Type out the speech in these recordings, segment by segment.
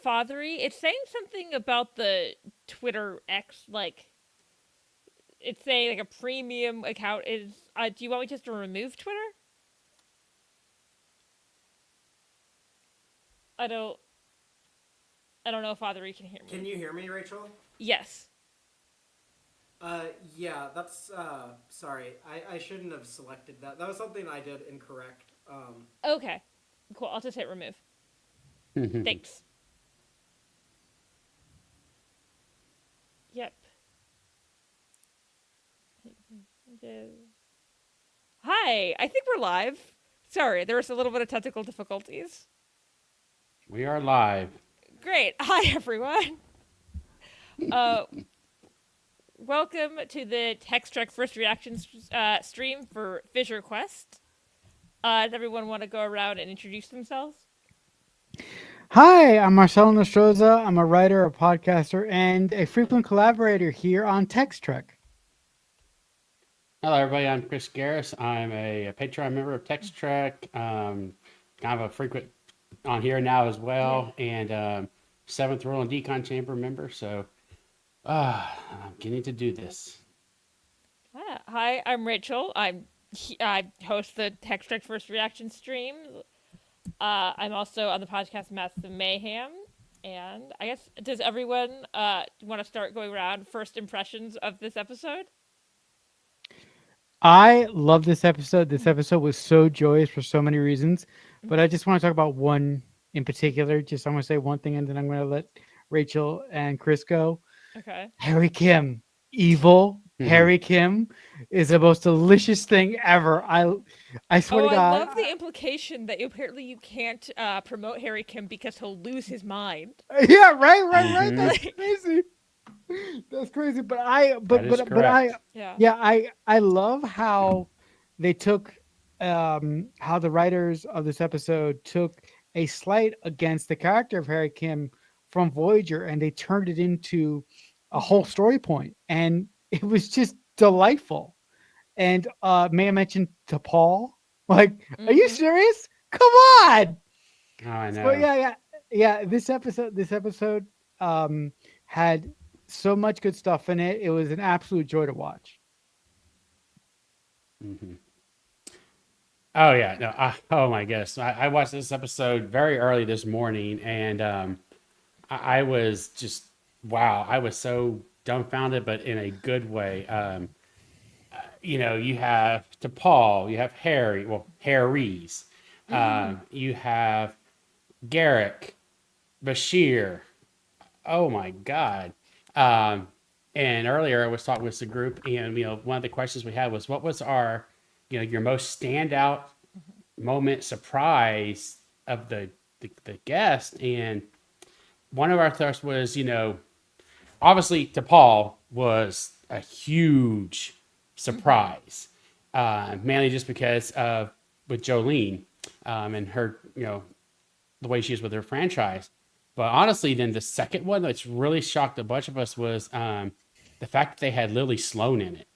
Fathery. It's saying something about the Twitter X, like it's saying like a premium account is. Do you want me just to remove Twitter? I don't. I don't know if Fathery can hear Can me. you hear me, Rachel? Yes. Uh, yeah, that's, sorry. I shouldn't have selected that. That was something I did incorrect. Okay. Cool. I'll just hit remove. Thanks. Yep. Hi. I think we're live. Sorry, there was a little bit of technical difficulties. We are live. Great. Hi, everyone. Uh, Welcome to the Tex-Trek first reactions stream for Fissure Quest. Does everyone want to go around and introduce themselves? Hi, I'm Marcelo Nostroza. I'm a writer, a podcaster, and a frequent collaborator here on Tex-Trek. Hello, everybody. I'm Chris Garris. I'm a Patreon member of Tex-Trek. Kind of a frequent on here now as well, and seventh Roll and Decon Chamber member. So, I'm getting to do this. Hi, I'm Rachel. I host the Tex-Trek first reaction stream. I'm also on the podcast Massive Mayhem. And I guess, does everyone want to start going around first impressions of this episode? I love this episode. This episode was so joyous for so many reasons, but I just want to talk about one in particular. I'm going to say one thing, and then I'm going to let Rachel and Chris go. Okay. Harry Kim, evil Harry Kim, is the most delicious thing ever. I swear to God. I love the implication that apparently you can't promote Harry Kim because he'll lose his mind. Yeah, right. That's crazy. That's crazy. But I love how they took how the writers of this episode took a slight against the character of Harry Kim from Voyager, and they turned it into a whole story point, and it was just delightful. And may I mention to Paul, like, are you serious? Come on. Oh, I know. So yeah. This episode had so much good stuff in it. It was an absolute joy to watch. Oh yeah, no. Oh my goodness, I watched this episode very early this morning, and I was just wow. I was so dumbfounded, but in a good way. You have to Paul, you have Harry's, you have Garrick, Bashir. Oh my God. And earlier I was talking with the group, and one of the questions we had was, what was our, your most standout moment surprise of the guest? And one of our thrusts was, obviously to Paul was a huge surprise, mainly just because of with Jolene and her, the way she is with her franchise. But honestly, then the second one that's really shocked a bunch of us was the fact that they had Lily Sloan in it.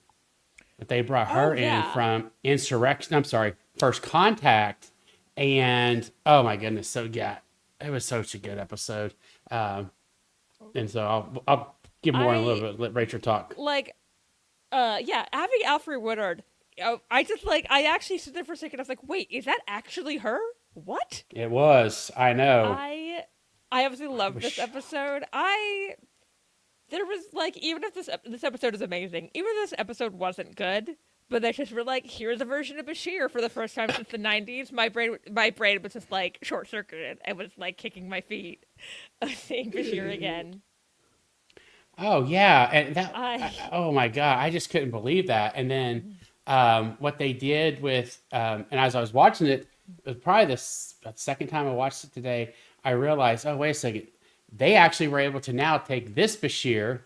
That they brought her in from Insurrection. I'm sorry, First Contact, and oh my goodness, so yeah, it was such a good episode. And so I'll give more in a little bit. Let Rachel talk. Having Alfred Woodard, I actually stood there for a second. I was like, wait, is that actually her? What? It was. I know. I absolutely love this episode. There was even if this episode is amazing, even if this episode wasn't good, but they just were like, here's a version of Bashir for the first time since the 90s. My brain was just short circuited. I was kicking my feet of seeing Bashir again. Oh yeah, and that. Oh my God, I just couldn't believe that. And then what they did with, and as I was watching it, it was probably the second time I watched it today. I realized, oh wait a second, they actually were able to now take this Bashir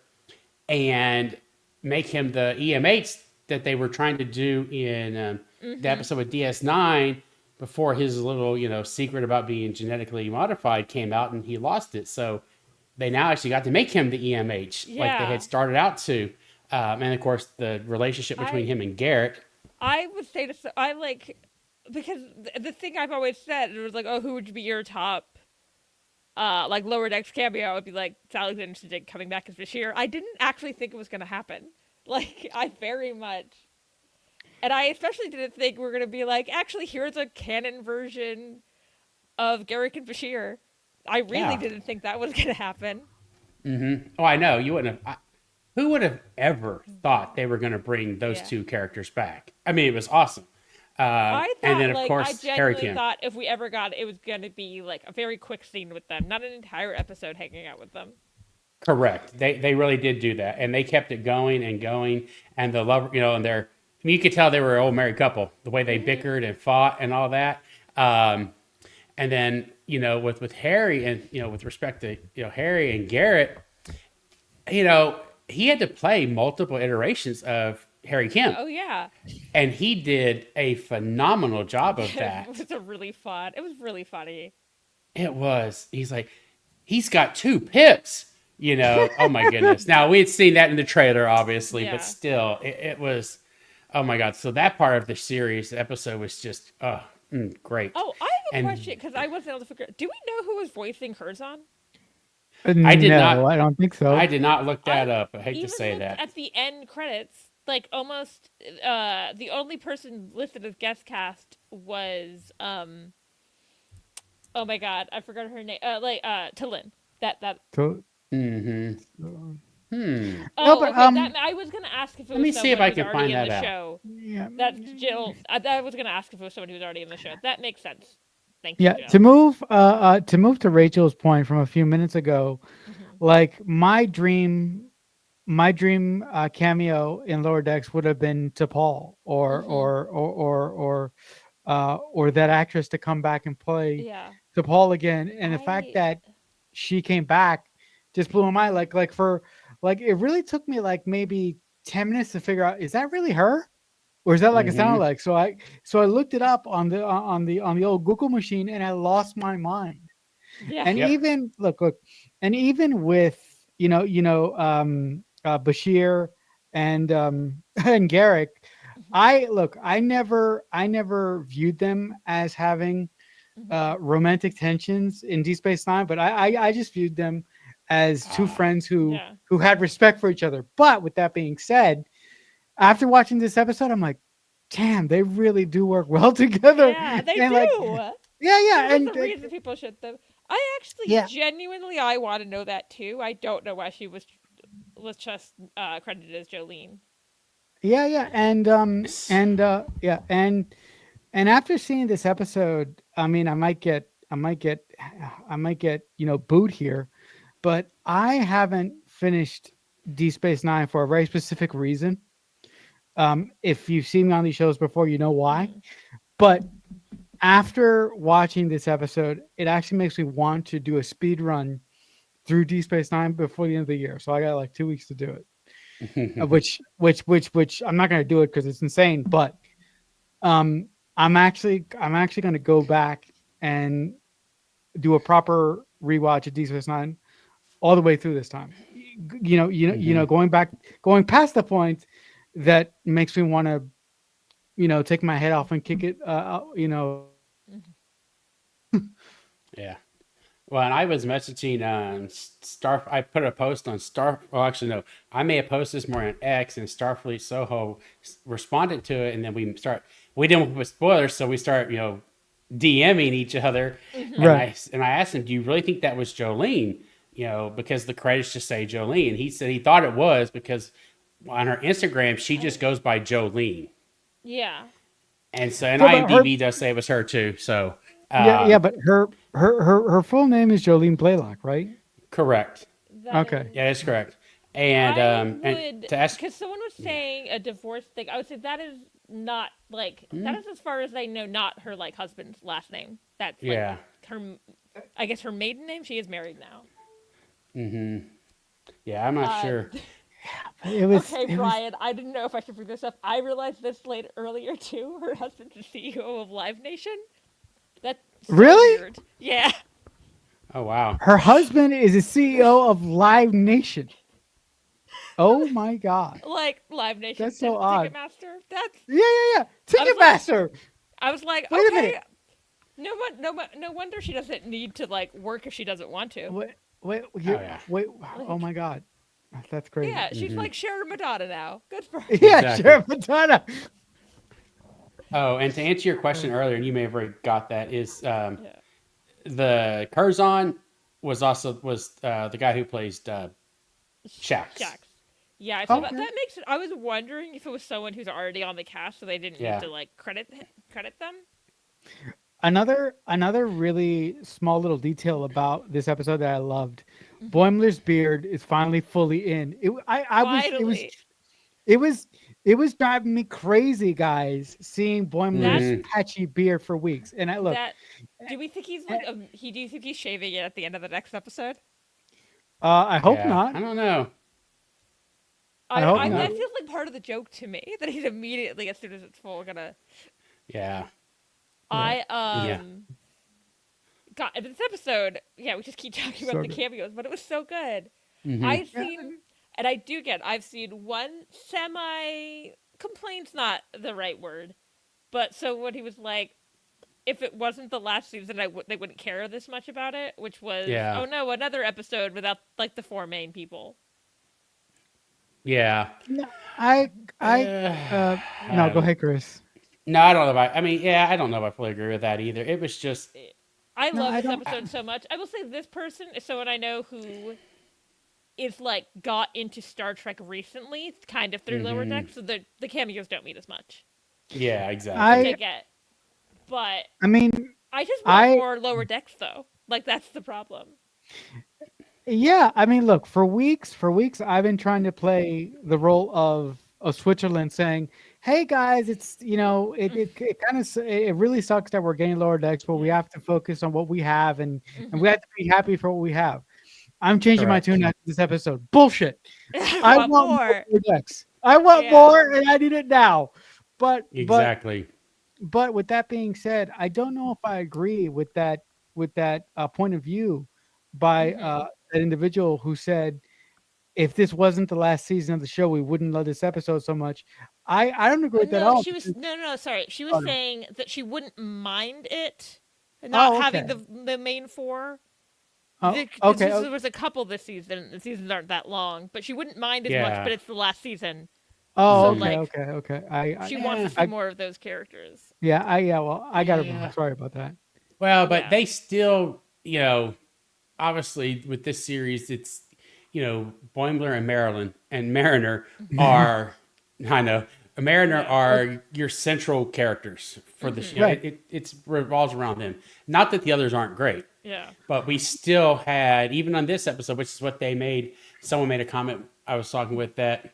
and make him the EMH that they were trying to do in the episode with DS9 before his little secret about being genetically modified came out and he lost it. So they now actually got to make him the EMH like they had started out to. And of course, the relationship between him and Garrett. I would say because the thing I've always said, it was oh, who would be your top like Lower Decks cameo, I would be like, it's Alexander Siddig coming back as Bashir. I didn't actually think it was going to happen. Like, I very much. And I especially didn't think we were going to be like, actually, here's a canon version of Garrick and Bashir. I really Yeah. didn't think that was going to happen. Oh, I know. You wouldn't have. Who would have ever thought they were going to bring those Yeah. two characters back? I mean, it was awesome. I thought, And then, of like, course, I Harry genuinely Kim. thought if we ever got it, it was going to be like a very quick scene with them, not an entire episode hanging out with them. Correct. They really did do that, and they kept it going and going. And the love, and they're. I mean, you could tell they were an old married couple. The way they bickered and fought and all that. And then with Harry and with respect to Harry and Garrett, he had to play multiple iterations of Harry Kim. Oh, yeah. And he did a phenomenal job of that. It was really fun. It was really funny. It was. He's like, he's got two pips. Oh my goodness. Now we had seen that in the trailer, obviously, Yeah. but still, it was. Oh my god. So that part of the series, the episode was just great. Oh, I have a And- question because I wasn't able to figure. Do we know who was voicing Curzon? I did not- I don't think so. I did not look that I up. I hate to Even say looked that. at the end credits, like almost the only person listed as guest cast was oh my god, I forgot her name. Tillin. That. So- Mm-hmm. Oh, but, okay. That I was gonna ask if it Let was me see if someone I who's can already find in that the out. show. yeah. That's Jill. I was gonna ask if it was someone who was already in the show. That makes sense. Thank you, Yeah, Jill. to move to Rachel's point from a few minutes ago, Mm-hmm. like my dream cameo in Lower Decks would have been to Paul or that actress to come back and play Yeah. to Paul again, and the fact that she came back just blew my mind. Like it really took me like maybe 10 minutes to figure out, is that really her? Or is that like it sounded like? So I looked it up on the old Google machine, and I lost my mind. Yeah. And Yep. even look, and even with Bashir and and Garrick, I never viewed them as having romantic tensions in Deep Space Nine, but I just viewed them as two friends who had respect for each other. But with that being said, after watching this episode, I'm like, damn, they really do work well together. Yeah, they And, do. like, yeah, There's and a reason people should them. I actually genuinely I want to know that too. I don't know why she was just credited as Jolene. yeah, and after seeing this episode, I mean, I might get booed here, but I haven't finished Deep Space Nine for a very specific reason. If you've seen me on these shows before, you know why. But after watching this episode, it actually makes me want to do a speed run through Deep Space Nine before the end of the year. So I got like 2 weeks to do it. Which I'm not going to do it because it's insane. But I'm actually going to go back and do a proper rewatch of Deep Space Nine all the way through this time. Going past the point that makes me want to, take my head off and kick it. Yeah. Well, and I was messaging I put a post on Star. Well, actually, no. I may have posted this more on X, and Starfleet Soho responded to it, and then we didn't put spoilers, so we start, DMing each other. Right. And I asked him, "Do you really think that was Jolene?" Because the credits just say Jolene. And he said he thought it was because on her Instagram she just goes by Jolene. Yeah. And so, and No, but IMDb does say it was her too. So. But her full name is Jolene Blaylock, right? Correct. Okay. Yeah, that's correct. And and to ask, because someone was saying a divorce thing, I would say that is not like that is as far as I know not her like husband's last name. That's like her, I guess her maiden name. She is married now. Yeah, I'm not sure. It was Brian. I didn't know if I should bring this up. I realized this earlier too. Her husband's the CEO of Live Nation. That's so Really? weird. Yeah. Oh wow. Her husband is the CEO of Live Nation. Oh my God. Like Live Nation. That's so odd. Ticketmaster. That's. Yeah. Ticketmaster. I was like, Wait a okay. minute. No wonder she doesn't need to like work if she doesn't want to. Yeah. wait. Like, Oh my God, that's crazy. yeah, she's Mhm. like Sharon Madonna now. Good for her. Yeah, Exactly. sure, Madonna. Oh, and to answer your question earlier, and you may have already got that, is Yeah. the Curzon was the guy who plays Shax. Shax. Yeah, I saw that. Okay. That makes it. I was wondering if it was someone who's already on the cast, so they didn't need Yeah. to like credit them. Another really small little detail about this episode that I loved. Mhm. Boimler's beard is finally fully in. Finally, it was it was driving me crazy, guys, seeing Boimler's Mhm. patchy beard for weeks. And I look, that. Do we think he's like? Do you think he's shaving it at the end of the next episode? I hope Yeah. not. I don't know. I hope That not. feels like part of the joke to me that he's immediately, as soon as it's full, gonna. Yeah. I Yeah. God, this episode. Yeah, we just keep talking about So the good. cameos, but it was so good. Mhm. I've seen, and I've seen one semi complaint's not the right word, but so when he was like, if it wasn't the last season, they wouldn't care this much about it, which was, Yeah. oh no, another episode without like the four main people. Yeah. No, I no, go ahead, Chris. No, I don't know if I mean, yeah, I don't know if I fully agree with that either. It was just, I No, love I this don't- episode so much. I will say this person is someone I know who is like got into Star Trek recently, kind of through Lower Mhm. Decks, so the cameos don't mean as much. yeah, Which exactly. I I get. But I mean, I just want I more Lower Decks though. Like that's the problem. yeah, I mean, look, for weeks, I've been trying to play the role of Switzerland, saying, "Hey guys, it's it kind of it really sucks that we're getting lower decks, but we Yeah. have to focus on what we have, and Mhm. we have to be happy for what we have." I'm changing my Correct. tune after this episode. Bullshit. I I want want more. more decks. I want Yeah. more, and I need it now. Exactly. But with that being said, I don't know if I agree with that point of view by Mhm. that individual who said if this wasn't the last season of the show, we wouldn't love this episode so much. I don't agree with that at No, all. she was no, sorry. She Oh, was no. saying that she wouldn't mind it not Oh, having okay. the main four. Oh, Okay. okay. There was a couple this season. The seasons aren't that long, but she wouldn't mind as much. Yeah. But it's the last season. Oh, So, okay, like, okay. She wants to see I more of those characters. yeah. Well, I got it Yeah. wrong. Sorry about that. Well, but Yeah. they still, obviously with this series, it's, Boimler and Marilyn and Mariner are, I know, Mariner Yeah. are your central characters for the show. Right. It revolves around them. Not that the others aren't great, Yeah. but we still had, even on this episode, which is what they made, someone made a comment I was talking with that,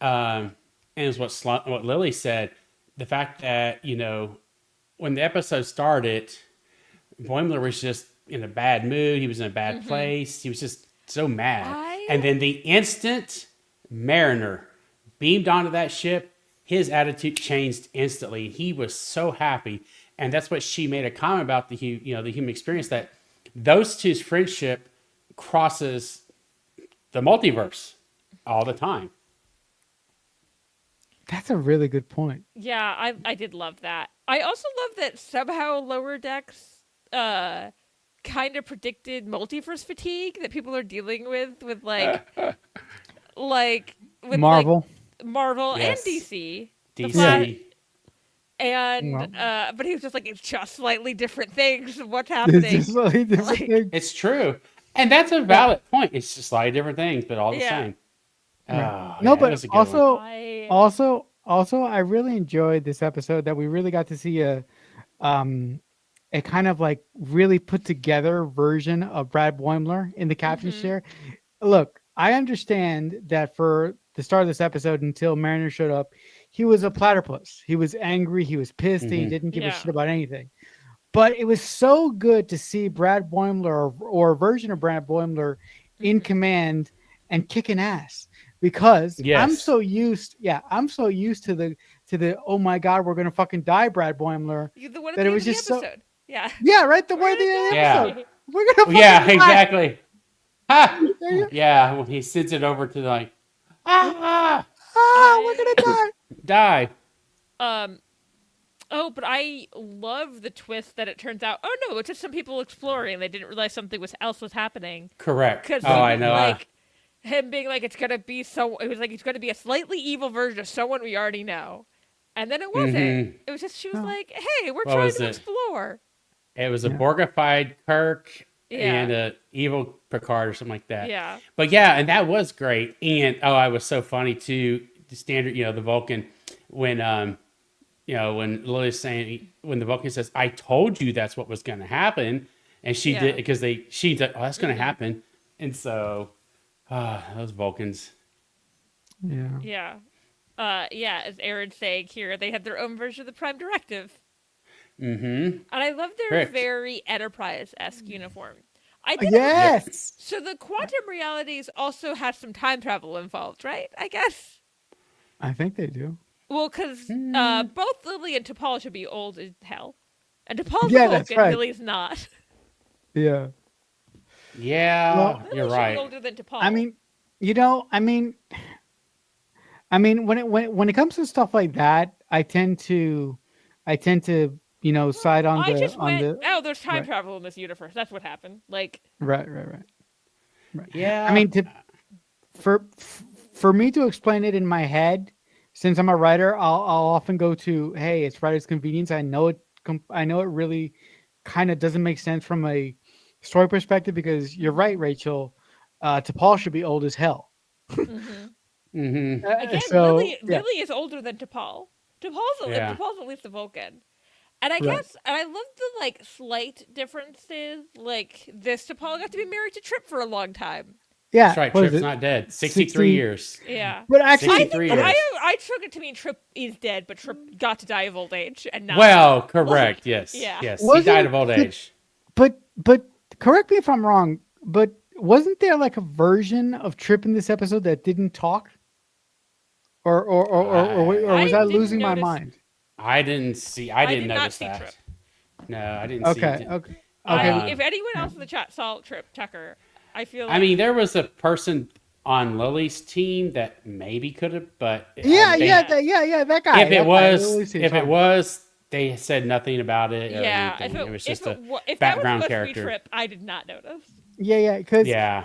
and it was what Lily said, the fact that, when the episode started, Boimler was just in a bad mood. He was in a bad place. He was just so mad. And then the instant Mariner beamed onto that ship, his attitude changed instantly. He was so happy. And that's what she made a comment about the human experience, that those two's friendship crosses the multiverse all the time. That's a really good point. Yeah, I did love that. I also love that somehow Lower Decks kind of predicted multiverse fatigue that people are dealing with like with Marvel. like, Marvel Yes. and DC. The DC. Flash- And Well. but he was just like, it's just slightly different things. What's It's happening? just slightly different Like- thing. It's true. And that's a valid point. It's just slightly different things, but all the Yeah. same. Right. Oh, No, yeah, but it was a good one. also, I really enjoyed this episode that we really got to see a kind of like really put together version of Brad Boimler in the captain's Mhm. chair. Look, I understand that for the start of this episode until Mariner showed up, he was a platypus. He was angry, he was pissed, and he Mhm. didn't give a Yeah. shit about anything. But it was so good to see Brad Boimler or a version of Brad Boimler in Mhm. command and kicking ass, because I'm Yes. so used to the oh my god, we're gonna fucking die, Brad Boimler. You the one at That the it end was of the just so- episode. Yeah. Yeah, right. The We're way the gonna Yeah. episode. We're gonna Yeah, fucking die. exactly. Ha! There you- Yeah, when he sends it over to like, we're gonna die. die. Um Oh, but I love the twist that it turns out. Oh no, it's just some people exploring. They didn't realize something else was happening. Correct. Because Oh, he I was know. like him being like, it's gonna be so. It was like it's gonna be a slightly evil version of someone we already know, and then it wasn't. It was just she was Oh. like, hey, we're What trying was to it? explore. It was a Yeah. Borgified Kirk Yeah. and a evil Picard or something like that. Yeah. But yeah, and that was great. And I was so funny too. The standard, the Vulcan, when when Lily's saying, when the Vulcan says, "I told you that's what was going to happen," and she Yeah. did, because she said, "Oh, that's going to happen," and so those Vulcans. Yeah. Yeah. As Aaron's saying here, they have their own version of the Prime Directive. Mm-hmm. And I love their Correct. very Enterprise-esque uniform. I did Yes. So the quantum realities also have some time travel involved, right? I guess. I think they do. Well, because both Lily and T'Pol should be old as hell. And T'Pol's Yeah, a that's Vulcan, right. Lily's not. Yeah. Yeah, Well, Lily you're should be right. older than T'Pol. I mean, when it comes to stuff like that, I tend to side on I the just on went, the oh, there's time right. travel in this universe. That's what happened. Like, right. Yeah. I mean, for me to explain it in my head, since I'm a writer, I'll often go to, hey, it's writer's convenience. I know it really kind of doesn't make sense from a story perspective, because you're right, Rachel. T'Pol should be old as hell. Mm-hmm. again, So, Lily yeah. is older than T'Pol. T'Pol's Yeah. at least a Vulcan. And I Right. guess, and I love the slight differences. Like this, T'Pol got to be married to Trip for a long time. Yeah, That's right. what is Trip's it? not dead. 60 63 years. Yeah. But actually, I 63 think years. I took it to mean Trip is dead, but Trip got to die of old age and not. Well, correct. Yes. Yeah. Yes. He Wasn't died of old the- age. but correct me if I'm wrong, but wasn't there like a version of Trip in this episode that didn't talk? Or was I I didn't losing my notice- mind? I didn't see. I didn't did not notice see that. Trip. No, I didn't see Okay, it. okay. If anyone else in the chat saw Trip Tucker, I feel like I mean, there was a person on Lily's team that maybe could have, but That guy. If that it guy, was, Lily's team, if sorry. it was, they said nothing about it. Or yeah, anything. It was just if a that background was supposed character. to be Trip, I did not notice. because Yeah.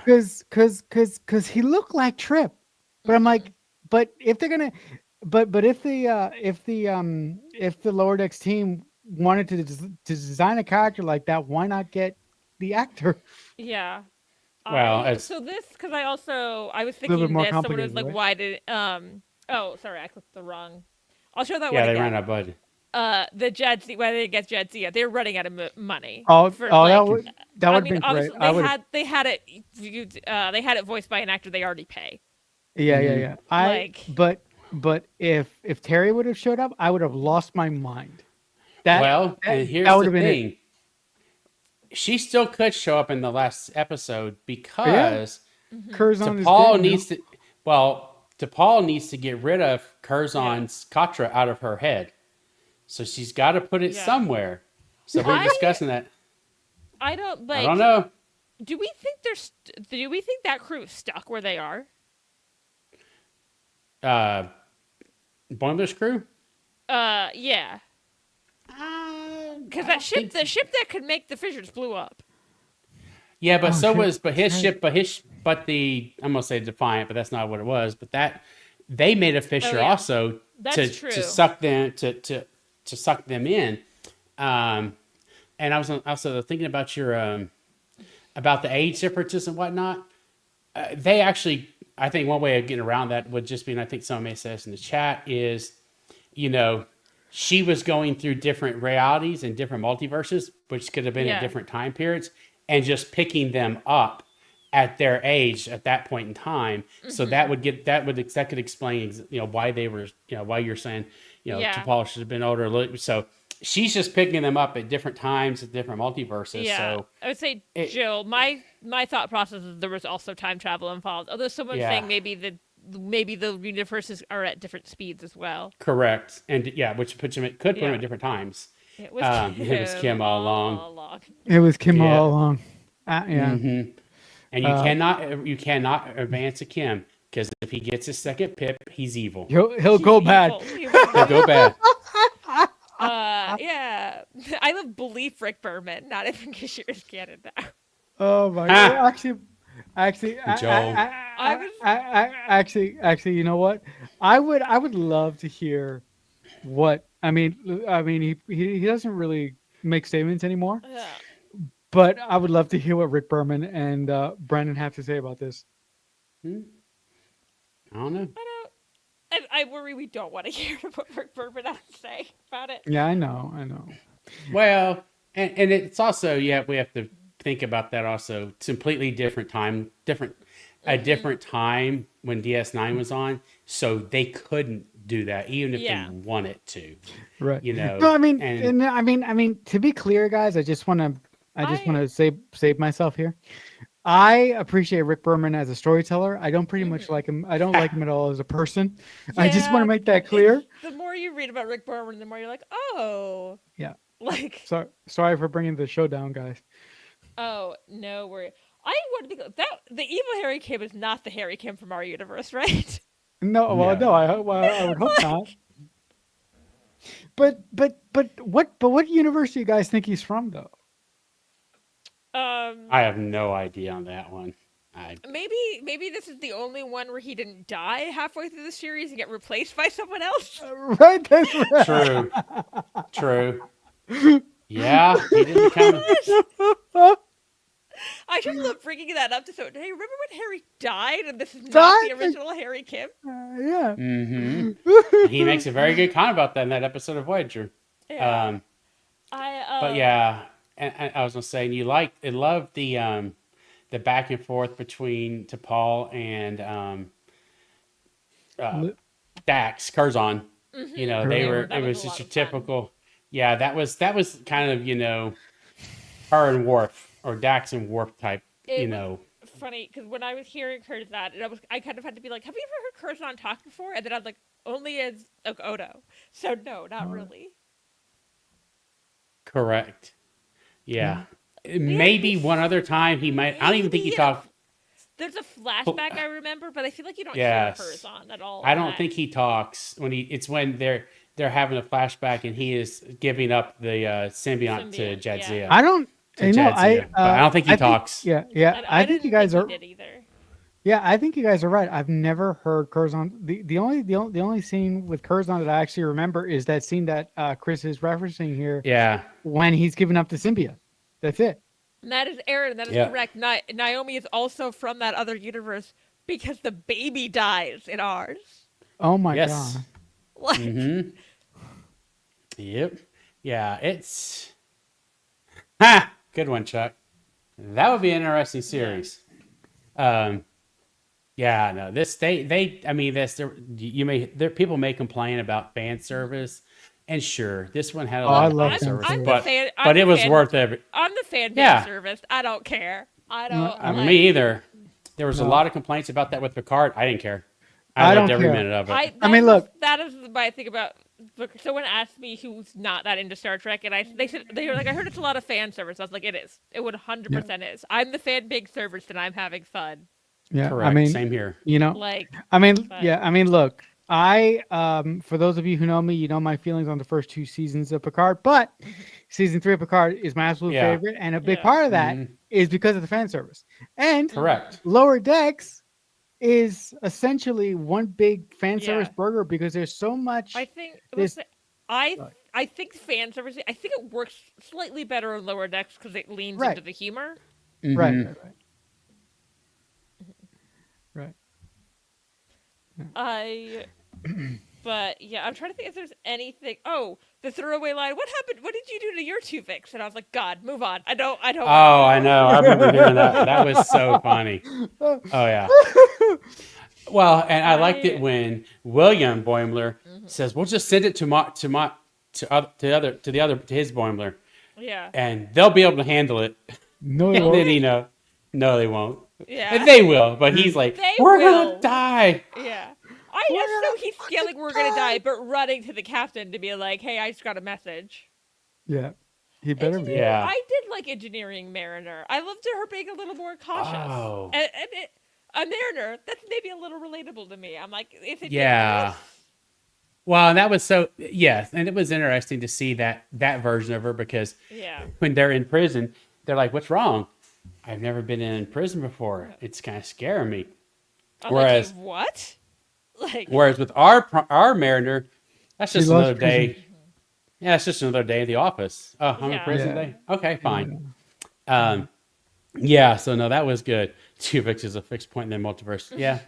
he looked like Trip, but I'm like, but if they're gonna, but if the lower decks team wanted to design a character like that, why not get the actor? Yeah. Well, so this because I was bit thinking more this. Someone was complicated, like, right? "Why did?" Oh, sorry, I clicked the wrong. I'll show that Yeah, one they again. ran out of budget. The Jadzia. Why they get Jadzia? They're running out of money. Oh, for, that like, would I have mean, been great. obviously, I would, they had it voiced by an actor they already pay. yeah. But if Terry would have showed up, I would have lost my mind. And here's that would the have been it. thing. She still could show up in the last episode because Curzon is T'Pol dead, needs to. Well, T'Pol needs to get rid of Curzon's Katra out of her head, so she's got to put it Yeah. somewhere. So we're discussing that. I don't I don't know. Do we think do we think that crew is stuck where they are? Boimler's crew. Yeah. Because the ship that could make the fissures blew up. Yeah, but shit. his ship, but I'm gonna say Defiant, but that's not what it was. But they made a fissure yeah. also That's true. to suck them to suck them in. And I was also thinking about your about the age differences and whatnot. They actually, I think one way of getting around that would just be, and I think someone may say this in the chat, is, she was going through different realities and different multiverses, which could have been at different time periods, and just picking them up at their age at that point in time. So that could explain, why they were, why you're saying, T'Pol should have been older. So she's just picking them up at different times, at different multiverses. Yeah, So I would say, Jill, my thought process is there was also time travel involved. Although someone's saying maybe the universes are at different speeds as well. correct, and which could put them at different times. It was It was Kim all along. It was Kim Yeah. all along. Yeah. Mm-hmm. And you cannot advance a Kim, because if he gets his second pip, he's evil. He'll go bad. He will. He'll go bad. yeah. I love belief Rick Berman, not even Kashir is canon now. Oh my Ah. god! Actually, Joel. I was- actually, you know what? I would love to hear what he doesn't really make statements anymore, Yeah. but I would love to hear what Rick Berman and Brandon have to say about this. I don't know. I worry we don't want to hear what Rick Berman has to say about it. Yeah, I know. Well, and it's also we have to think about that also. It's a completely different time, a different time when DS9 was on, so they couldn't do that even if Yeah. they wanted to. Right. You know. No, I mean, and I mean, to be clear, guys, I just want I- to save myself here. I appreciate Rick Berman as a storyteller. I don't pretty much like him. I don't like him at all as a person. I just want to Yeah, make that clear. The more you read about Rick Berman, the more you're like, oh. Yeah. Like, So sorry for bringing the show down, guys. oh, no worry. I want to think that the evil Harry Kim is not the Harry Kim from our universe, right? No, well, No. no, I would hope not. But what universe do you guys think he's from, though? I have no idea on that one. Maybe this is the only one where he didn't die halfway through the series and get replaced by someone else. Right, that's right. True. Yeah, he didn't become. I just love bringing that up to so. Hey, remember when Harry died and this is not Died? the original Harry Kim? Yeah. He makes a very good comment about that in that episode of Voyager. Yeah. But yeah, and I was gonna say, and loved the back and forth between T'Pol and Dax Curzon. You know, they were. That It was was a just lot a of fun. typical. Yeah, that was kind of her and Worf or Dax and Worf type. It was funny because when I was hearing Curzon, I kind of had to be like, "Have you ever heard Curzon talk before?" And then I was like, "Only as Odo." So no, not really. Correct. Yeah. Maybe one other time he might. I don't even think he talked. There's a flashback I remember, but I feel like you don't hear Yes. Curzon at all. I don't think he talks when it's when they're having a flashback and he is giving up the symbiont to Symbiont, Jadzia. yeah. I don't. To You know, Jadzia. But I don't think he talks. Yeah. I think you didn't guys he are. did either. Yeah, I think you guys are right. I've never heard Curzon. The only scene with Curzon that I actually remember is that scene that Chris is referencing here. Yeah. When he's giving up the symbiote. That's it. And that is Aaron. That is Yeah. correct. Naomi is also from that other universe because the baby dies in ours. Oh my Yes. god. Like, Mm-hmm. Yep. Yeah. It's. Ha! Good one, Chuck. That would be an interesting series. Yeah. No. This I mean, people may complain about fan service, and sure, this one had a lot I of love fan fan service, service. but it was worth every. I'm the fan Yeah. service. I don't care. I don't. I mean, Me either. There was a No. lot of complaints about that with Picard. I didn't care. I I loved don't every care. minute of it. That is my thing about. Someone asked me who's not that into Star Trek, and they were like, I heard it's a lot of fan service. I was like, it is. It 100% is. I'm the fan big service, and I'm having fun. Yeah. Correct. I mean, Same here. you know, Like, I mean, but- yeah. I mean, look, I for those of you who know me, you know my feelings on the first 2 seasons of Picard, but season 3 of Picard is my absolute Yeah. favorite, and a big Yeah. part of that Mhm. is because of the fan service. And Correct. Lower Decks is essentially one big fan Yeah. service burger because there's so much. I think This- I think fan service. I think it works slightly better on Lower Decks because it leans Right. into the humor. Right, Mhm. right, right. But yeah, I'm trying to think if there's anything. Oh, the throwaway line. What happened? What did you do to your 2 Vics? And I was like, God, move on. I don't. Oh, I know. I remember hearing that. That was so funny. Oh yeah. Well, and I liked it when William Boimler says, "We'll just send it to his Boimler, Yeah. and they'll be able to handle it." No, And no. then no, they won't. Yeah. And they will, but he's like, They "We're will. gonna die." Yeah. I just know he's yelling, "We're gonna die," but running to the captain to be like, "Hey, I just got a message." Yeah, he better be. Yeah. I did like Engineering Mariner. I loved her being a little more cautious. Oh. And a Mariner, that's maybe a little relatable to me. I'm like, if it did Yeah. this, Well, and that was so yes, and it was interesting to see that version of her because Yeah. when they're in prison, they're like, "What's wrong? I've never been in prison before. It's kind of scaring me." I'm Whereas, like, what? Like, whereas with our Mariner, that's She just loves another prison. day. Yeah, it's just another day in the office. Oh, I'm in Yeah. prison Yeah. today. Okay, fine. Yeah. So no, that was good. Tuvix is a fixed point in the multiverse. Yeah,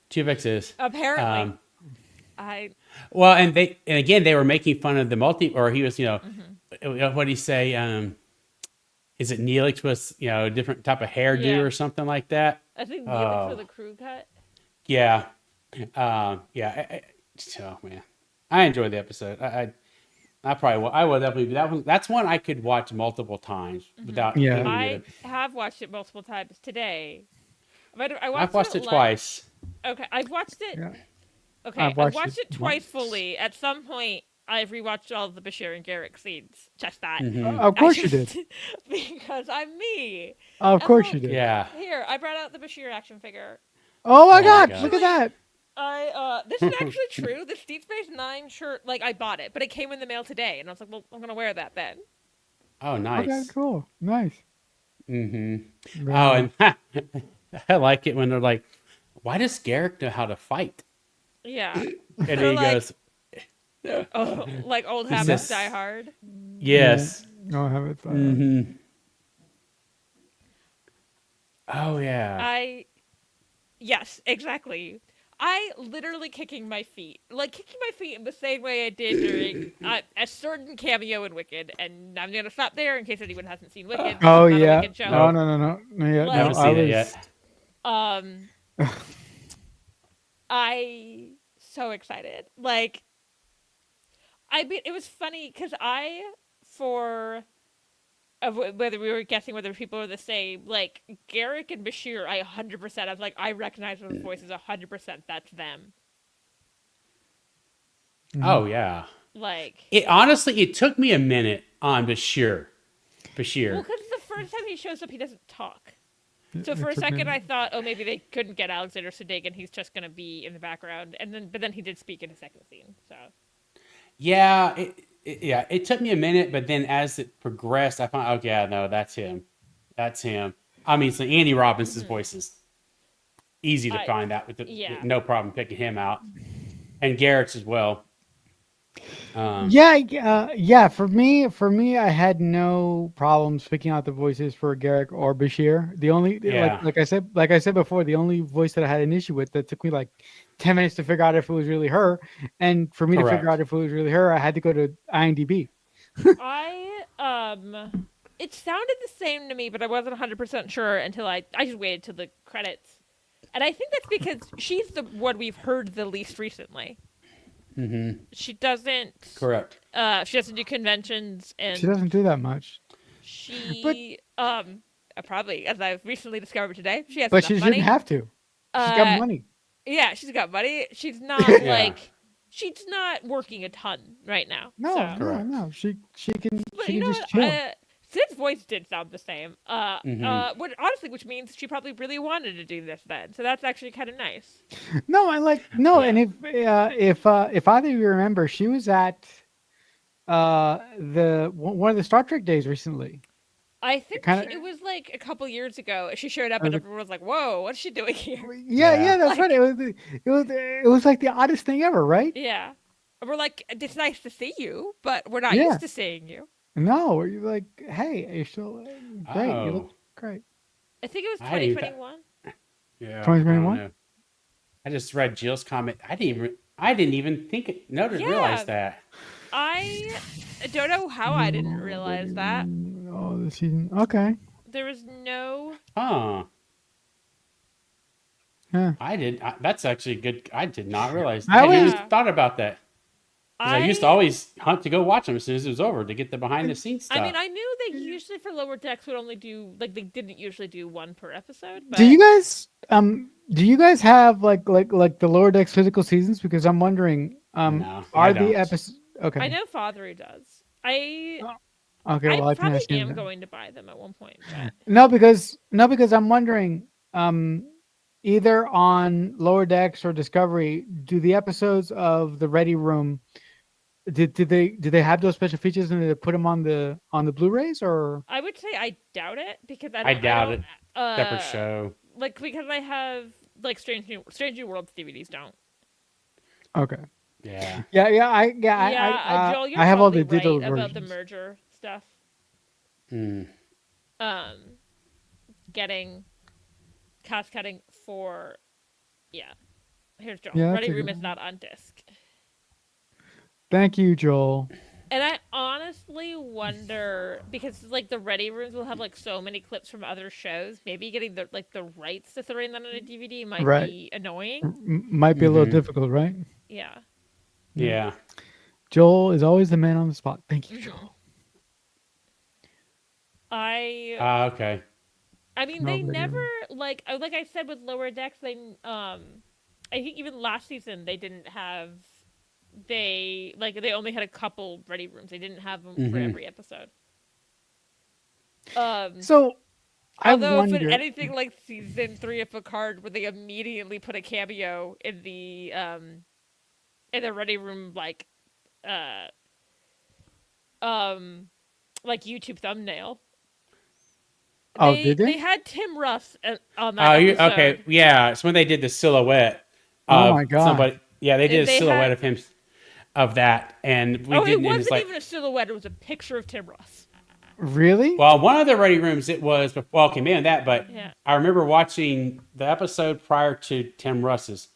Tuvix is. apparently, I Well, and again they were making fun of the or he was, Mm-hmm. what did he say? Is it Neelix was, a different type of hairdo Yeah. or something like that? I think Neelix for Oh, the crew cut. yeah. Yeah. So man, I enjoyed the episode. I probably will. I will definitely. That's one I could watch multiple times without Yeah. hating I it. have watched it multiple times today. But I watched I've watched it at lunch. twice. Okay, I've watched it. Yeah. Okay, I've I've watched watched it it twice once. fully. At some point, I've rewatched all of the Bashir and Garrick scenes. Just that. Mhm. Of course you did. Because I'm me. Of And course look, you did. Yeah. Here, I brought out the Bashir action figure. Oh my Oh my God! God. Look at that. This is actually true. The Deep Space Nine shirt, like I bought it, but it came in the mail today, and I was like, well, I'm gonna wear that then. Oh, Okay, nice. cool, nice. Mm-hmm. Very Oh, nice. and I like it when they're like, "Why does Garrick know how to fight?" Yeah. And They're he like- goes, Oh, like old Is habits this- die hard. "Yes." No, I haven't thought. Mm-hmm. Oh yeah. Yes, exactly. I literally kicking my feet in the same way I did during a certain cameo in Wicked, and I'm gonna stop there in case anyone hasn't seen Wicked. Oh This is not a yeah. Wicked show. No, yeah, Like- no, Haven't I seen it was. yet. I so excited. Like, I mean, it was funny because whether we were guessing whether people were the same, like Garrick and Bashir, I 100%. I was like, I recognize those voices 100%. That's them. Oh yeah. Like, It honestly, it took me a minute on Bashir. well, Bashir. because the first time he shows up, he doesn't talk. So It for a took me second, I thought, oh, maybe they couldn't get Alexander Siddig, and he's just gonna be in the background. But then he did speak in a second scene. So Yeah. It took me a minute, but then as it progressed, I found, oh yeah, no, that's him. That's him. I mean, so Andy Robinson's voice is easy to find out with yeah. no problem picking him out, and Garrett's as well. Yeah. For me, I had no problems picking out the voices for Garrick or Bashir. The only, Yeah. like I said before, the only voice that I had an issue with that took me like 10 minutes to figure out if it was really her, and for me to Correct. figure out if it was really her, I had to go to IMDb. it sounded the same to me, but I wasn't 100% sure until I just waited till the credits, and I think that's because she's the one we've heard the least recently. Mm-hmm. She doesn't. Correct. She doesn't do conventions, and She doesn't do that much, she probably, as I've recently discovered today, she has but enough she money. shouldn't have to. She's got Uh, money. Yeah, she's got money. She's not Yeah. like she's not working a ton right now. No, so. no, Correct. no. She can But she you can know just what? chill. Sid's voice did sound the same. Mhm. Which means she probably really wanted to do this then. So that's actually kind of nice. No, and if either of you remember, she was at one of the Star Trek days recently. I think kinda- it was like a couple years ago. She showed up Was and it- everyone was like, "Whoa, what's she doing here?" Yeah, that's Like- right. It was like the oddest thing ever, right? Yeah, and we're like, "It's nice to see you, but we're not Yeah. used to seeing you." No, you're like, hey, you're still great. You look Oh. great. I think it was I didn't even- 2021. Yeah. 2021? I don't know. I just read Jill's comment. I didn't even realize that. I don't know how I didn't realize that. Oh, the season. Okay. There was no. Huh. Yeah. That's actually good. I did not realize. I I hadn't was- even thought about that. 'Cause I used to always hunt to go watch them as soon as it was over to get the behind the scenes stuff. I mean, I knew they usually for lower decks would only do they didn't usually do one per episode. But Do you guys have like the lower decks physical seasons? Because I'm wondering, No, are I the don't. episodes okay? I know Fathery does. Okay, I well, I can probably understand am that. going to buy them at one point. But No, because I'm wondering, either on Lower Decks or Discovery, do the episodes of the Ready Room did they have those special features and did they put them on the Blu-rays or? I would say I doubt it because I doubt it. Separate uh show. like because I have like Strange New Worlds DVDs don't. Okay. Yeah. Joel, you're I have all probably the digital right about the versions. merger stuff. Mm. Getting cost cutting for here's Joel. Yeah, that's Ready a Room good is not on disc. Thank you, Joel. And I honestly wonder because like the Ready Rooms will have like so many clips from other shows. Maybe getting the rights to throwing that on a DVD might Right. be annoying. Might be a little Mhm. difficult, right? Yeah. Yeah. Joel is always the man on the spot. Thank you, Joel. Okay. I mean, No they video. never like I said with Lower Decks. I think even last season they didn't have. They only had a couple Ready Rooms. They didn't have them for Mhm. every episode. So I Although if wonder. it's anything like season 3 of Picard, where they immediately put a cameo in the Ready Room like YouTube thumbnail. Oh, did they? They had Tim Russ on that Oh, episode. okay. Yeah. It's when they did the silhouette Oh of my God. somebody. Yeah, they did a They silhouette had- of him, of that, and we It didn't. And wasn't it's like, even a silhouette. It was a picture of Tim Russ. Really? well, one of the Ready Rooms it was. Well, okay, maybe that, but Yeah. I remember watching the episode prior to Tim Russ's,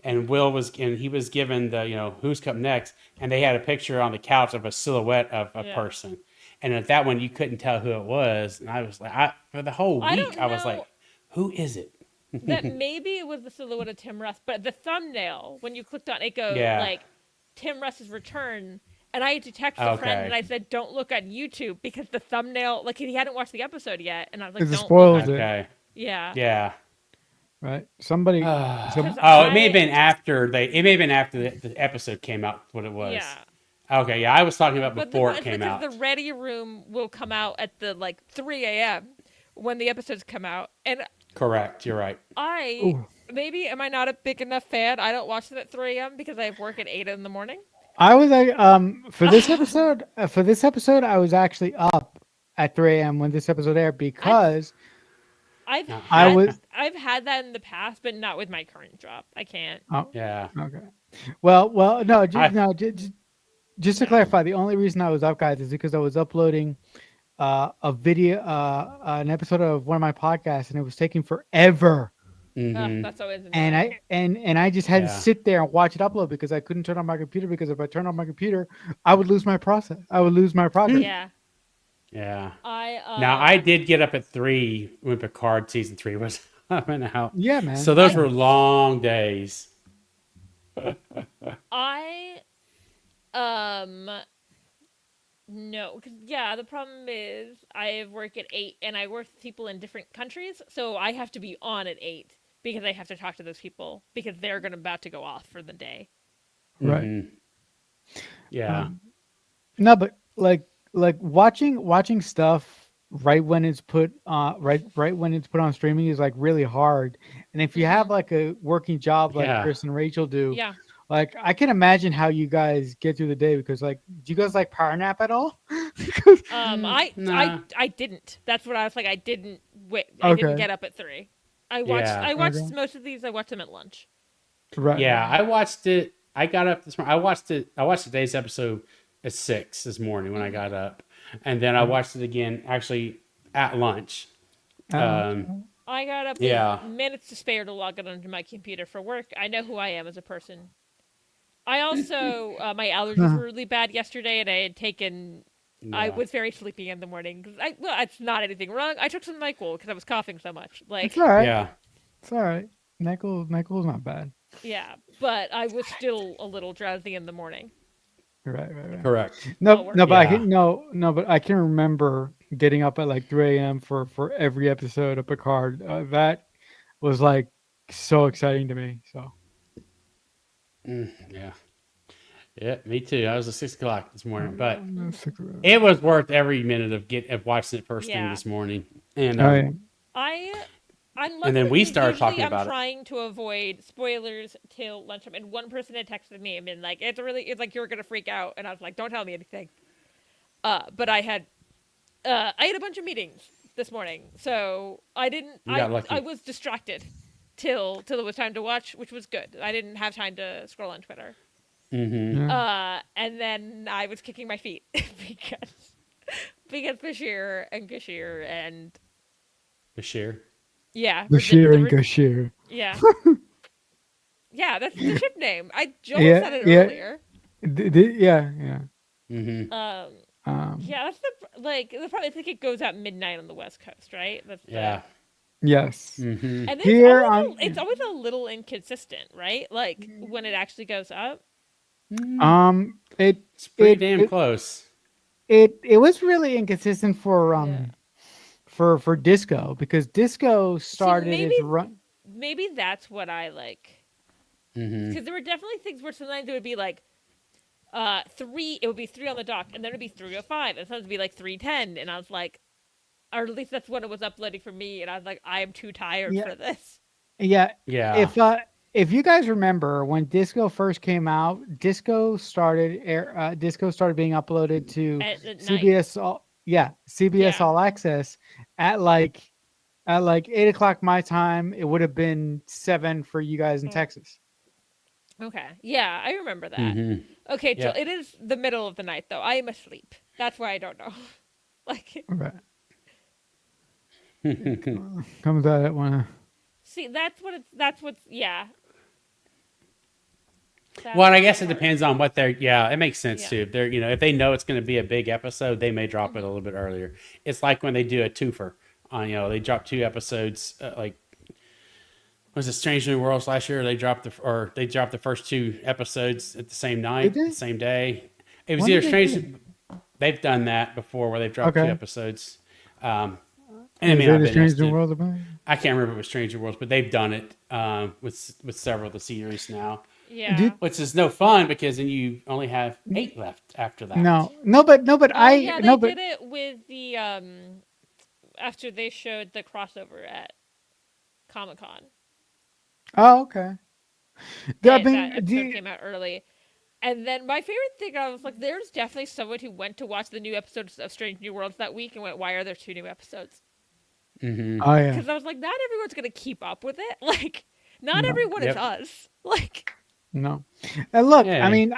and he was given the who's come next, and they had a picture on the couch of a silhouette of a Yeah. person, and at that one you couldn't tell who it was, and I was like, for the whole I week don't I was know. like, who is it? That maybe it was the silhouette of Tim Russ, but the thumbnail, when you clicked on it, goes Yeah. like Tim Russ's return. And I had to text a friend Okay. and I said, don't look on YouTube because the thumbnail, like he hadn't watched the episode yet. And I was like, It don't spoils look. it. Okay, Yeah. yeah. Right. Somebody. Because Oh, it may have been after the episode came out. What it was. Yeah. Okay, yeah, I was talking about But before it's it came because out. the Ready Room will come out at the 3 a.m. when the episodes come out. And Correct. You're right. maybe am I not a big enough fan? I don't watch it at 3 a.m. because I have work at 8 in the morning. I was like, for this episode, I was actually up at 3 a.m. when this episode aired because I've No. I've had that in the past, but not with my current job. I can't. Yeah. okay. Well, no, I- just to clarify, the only reason I was up, guys, is because I was uploading a video, an episode of one of my podcasts, and it was taking forever. Mhm. That's always And I just had to Yeah. sit there and watch it upload because I couldn't turn on my computer because if I turned on my computer, I would lose my process. I would lose my progress. Yeah. Yeah. I Now I did get up at 3 when Picard season 3 was coming out. Yeah, man. So those were long days. I no, because the problem is I work at 8 and I work with people in different countries, so I have to be on at 8 because I have to talk to those people because they're about to go off for the day. Right. Mhm. Yeah. No, but like watching stuff right when it's put right when it's put on streaming is like really hard. And if you have like a working job like Yeah. Chris and Rachel do, Yeah. like I can imagine how you guys get through the day because like do you guys like power nap at all? Nah. I didn't. That's what I was like. I didn't Okay. get up at 3. I watched Yeah. I watched Okay. most of these. I watched them at lunch. Right. Yeah, I watched it. I got up this morning. I watched today's episode at 6 this morning when I got up, and then I watched it again actually at lunch. I got up Yeah. with minutes to spare to log it onto my computer for work. I know who I am as a person. I also my allergies were really bad yesterday, and I had taken. I Yeah. was very sleepy in the morning. Well, it's not anything wrong. I took some NyQuil because I was coughing so much. Like, It's all right. Yeah. It's all right. NyQuil's not bad. yeah, but I was still a little drowsy in the morning. Right. Correct. No, work. no, but I Yeah. can but I can remember getting up at like 3 a.m. for every episode of Picard. That was like so exciting to me. So Yeah. Yeah, me too. I was at 6 o'clock this morning, but Oh, it was worth every minute of watching it first thing Yeah. this morning. And yeah. And then we started usually talking I'm about it. trying to avoid spoilers till lunchtime. And one person had texted me and been like, it's like you're gonna freak out. And I was like, don't tell me anything. But I had a bunch of meetings this morning, so I didn't. You got lucky. I was distracted till it was time to watch, which was good. I didn't have time to scroll on Twitter. Mm-hmm. Yeah. And then I was kicking my feet because Bashir and Gashir and Bashir. yeah, Bashir and Gashir. yeah, yeah, that's the ship name. I just Yeah, said it yeah. earlier. Yeah. Mm-hmm. Yeah, that's the probably I think it goes out midnight on the West Coast, right? That's Yeah. Yes. Mm-hmm. And Here it's always a little inconsistent, right? Like when it actually goes up. It's pretty damn close. It was really inconsistent for Yeah. for Disco, because Disco started maybe- its run. Maybe that's what I like. Mm-hmm. Because there were definitely things where sometimes it would be like 3, it would be 3 on the dock, and then it would be 3:05, and sometimes it would be like 3:10, and I was like, or at least that's when it was uploading for me, and I was like, I am too tired Yeah. for this. Yeah. Yeah. If you guys remember when Disco first came out, Disco started being uploaded to At night. CBS Yeah. All Access at like 8 o'clock my time. It would have been 7 for you guys in Texas. Okay. Yeah, I remember that. Mm-hmm. Okay, Yeah. Jill, it is the middle of the night, though. I am asleep. That's why I don't know. Like, Right. Comes out at one. see, yeah. Well, and I That's guess it hard. depends on what they're. Yeah, it makes sense Yeah. too. They're, if they know it's going to be a big episode, they may drop it a little bit earlier. It's like when they do a twofer on, they drop 2 episodes. Like, was it Strange New Worlds last year? They dropped the first 2 episodes at the same night, Did they? the same day. It was When either did they do Strange. They've done that before, where they've dropped 2 Okay. episodes. And it Is may it not a have been Strange us New too. World about? I can't remember if it was Stranger Worlds, but they've done it with several of the series now, Yeah. Did- which is no fun because then you only have 8 left after that. No, but Yeah, they did it with the after they showed the crossover at Comic-Con. Oh, okay. That episode came out early. And then my favorite thing, I was like, there's definitely someone who went to watch the new episodes of Strange New Worlds that week and went, why are there 2 new episodes? Mm-hmm. Oh yeah. Because I was like, not everyone's going to keep up with it. Like, not No. everyone is Yep. us. Like, No. And look, Yeah. I'm in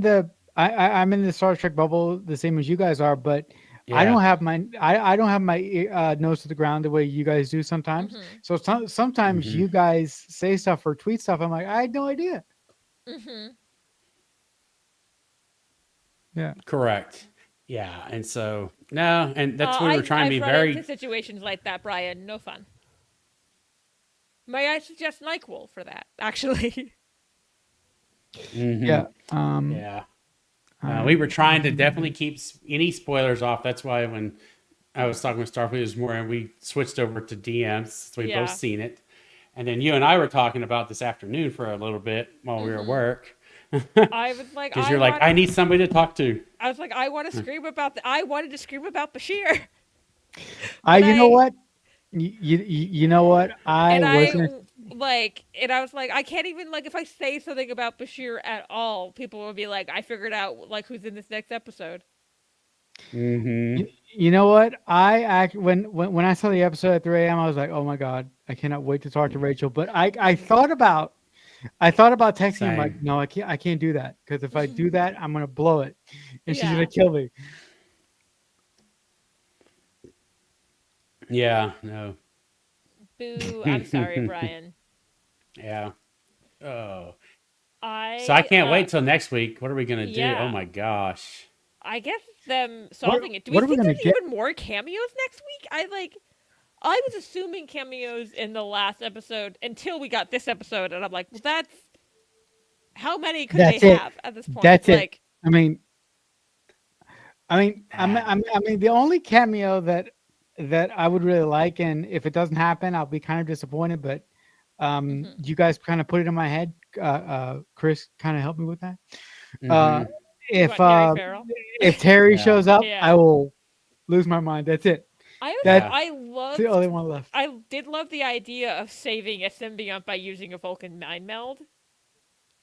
the I'm in the Star Trek bubble the same as you guys are, but I don't have my nose to the ground the way you guys do sometimes. Mhm. So sometimes Mhm. you guys say stuff or tweet stuff. I'm like, I had no idea. Yeah. Correct. Yeah, and so no, and that's what we were trying to be I've run very. into situations like that, Brian. No fun. May I suggest NyQuil for that, actually? Mhm. Yeah. Yeah. We were trying to definitely keep any spoilers off. That's why when I was talking with Starfleet this morning, we switched over to DMs, so we Yeah. both seen it. And then you and I were talking about this afternoon for a little bit while we were at work. I was like, Because you're like, I need somebody to talk to. I was like, I want to scream about I wanted to scream about Bashir. You know I- what? You know what? And I wasn't. was like, I can't even, like, if I say something about Bashir at all, people will be like, I figured out, like, who's in this next episode. Mm-hmm. You know what? When I saw the episode at 3 a.m., I was like, oh my god, I cannot wait to talk to Rachel. But I thought about texting him like, Same. no, I can't do that, because if I do that, I'm gonna blow it, and she's Yeah. gonna kill me. Yeah, no. Boo. I'm sorry, Brian. Yeah. Oh. So I I can't wait till next week. What are we going to do? yeah. Oh my gosh. I guess them solving it. Do what we are we think gonna there's get? even more cameos next week? I was assuming cameos in the last episode until we got this episode, and I'm like, well, that's how many could That's they it. have at this point? That's it. Like, I mean, the only cameo that I would really like, and if it doesn't happen, I'll be kind of disappointed. But you guys kind of put it in my head. Chris kind of helped me with that. Mhm. If Terry Farrell? if Terry Yeah. shows up, Yeah. I will lose my mind. That's it. I That- I loved. The only one left. I did love the idea of saving a symbiont by using a Vulcan mind meld.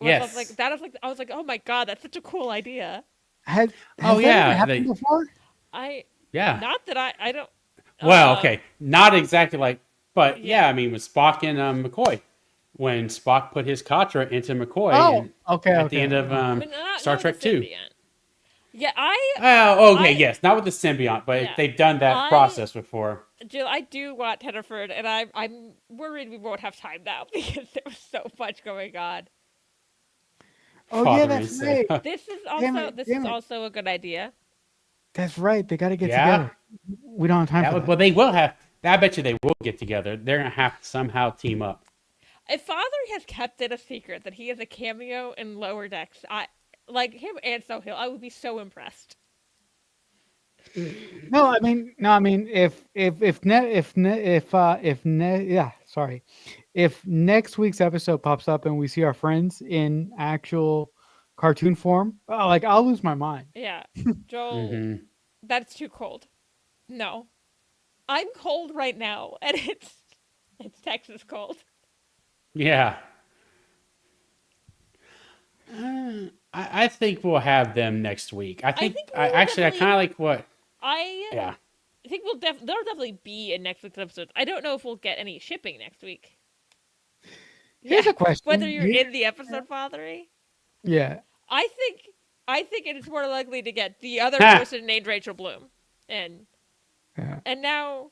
Yes. I was like, oh my god, that's such a cool idea. Has Oh, that ever yeah, happened before? Yeah. Not that I don't. Well, okay, not exactly like, but Yeah. yeah, I mean, with Spock and McCoy, when Spock put his Katra into McCoy, Oh, and okay. at the end of Star not Trek with the 2. symbiont. Yeah, I Oh, okay, I- yes, not with the symbiont, but Yeah. they've done that process before. Jill, I do want Tennerford, and I'm worried we won't have time now because there was so much going on. Oh yeah, Father that's is, right. This is Damn also it. also a good idea. That's right. They got to get Yeah. together. We don't have time That for would, that. well, they will have. I bet you they will get together. They're gonna have to somehow team up. If Father has kept it a secret that he has a cameo in Lower Decks, I like him and Sohail. I would be so impressed. No, I mean, if next week's episode pops up and we see our friends in actual cartoon form, like I'll lose my mind. Yeah, Joel, Mhm. that's too cold. No, I'm cold right now, and it's Texas cold. Yeah. I think we'll have them next week. I think. think we I will actually, I definitely- kind of like what. I Yeah. think there'll definitely be in next week's episodes. I don't know if we'll get any shipping next week. Here's a question. Whether you're Here- in the episode, Fathery, Yeah. I think it is more likely to get the other Ha! person named Rachel Bloom, and Yeah. now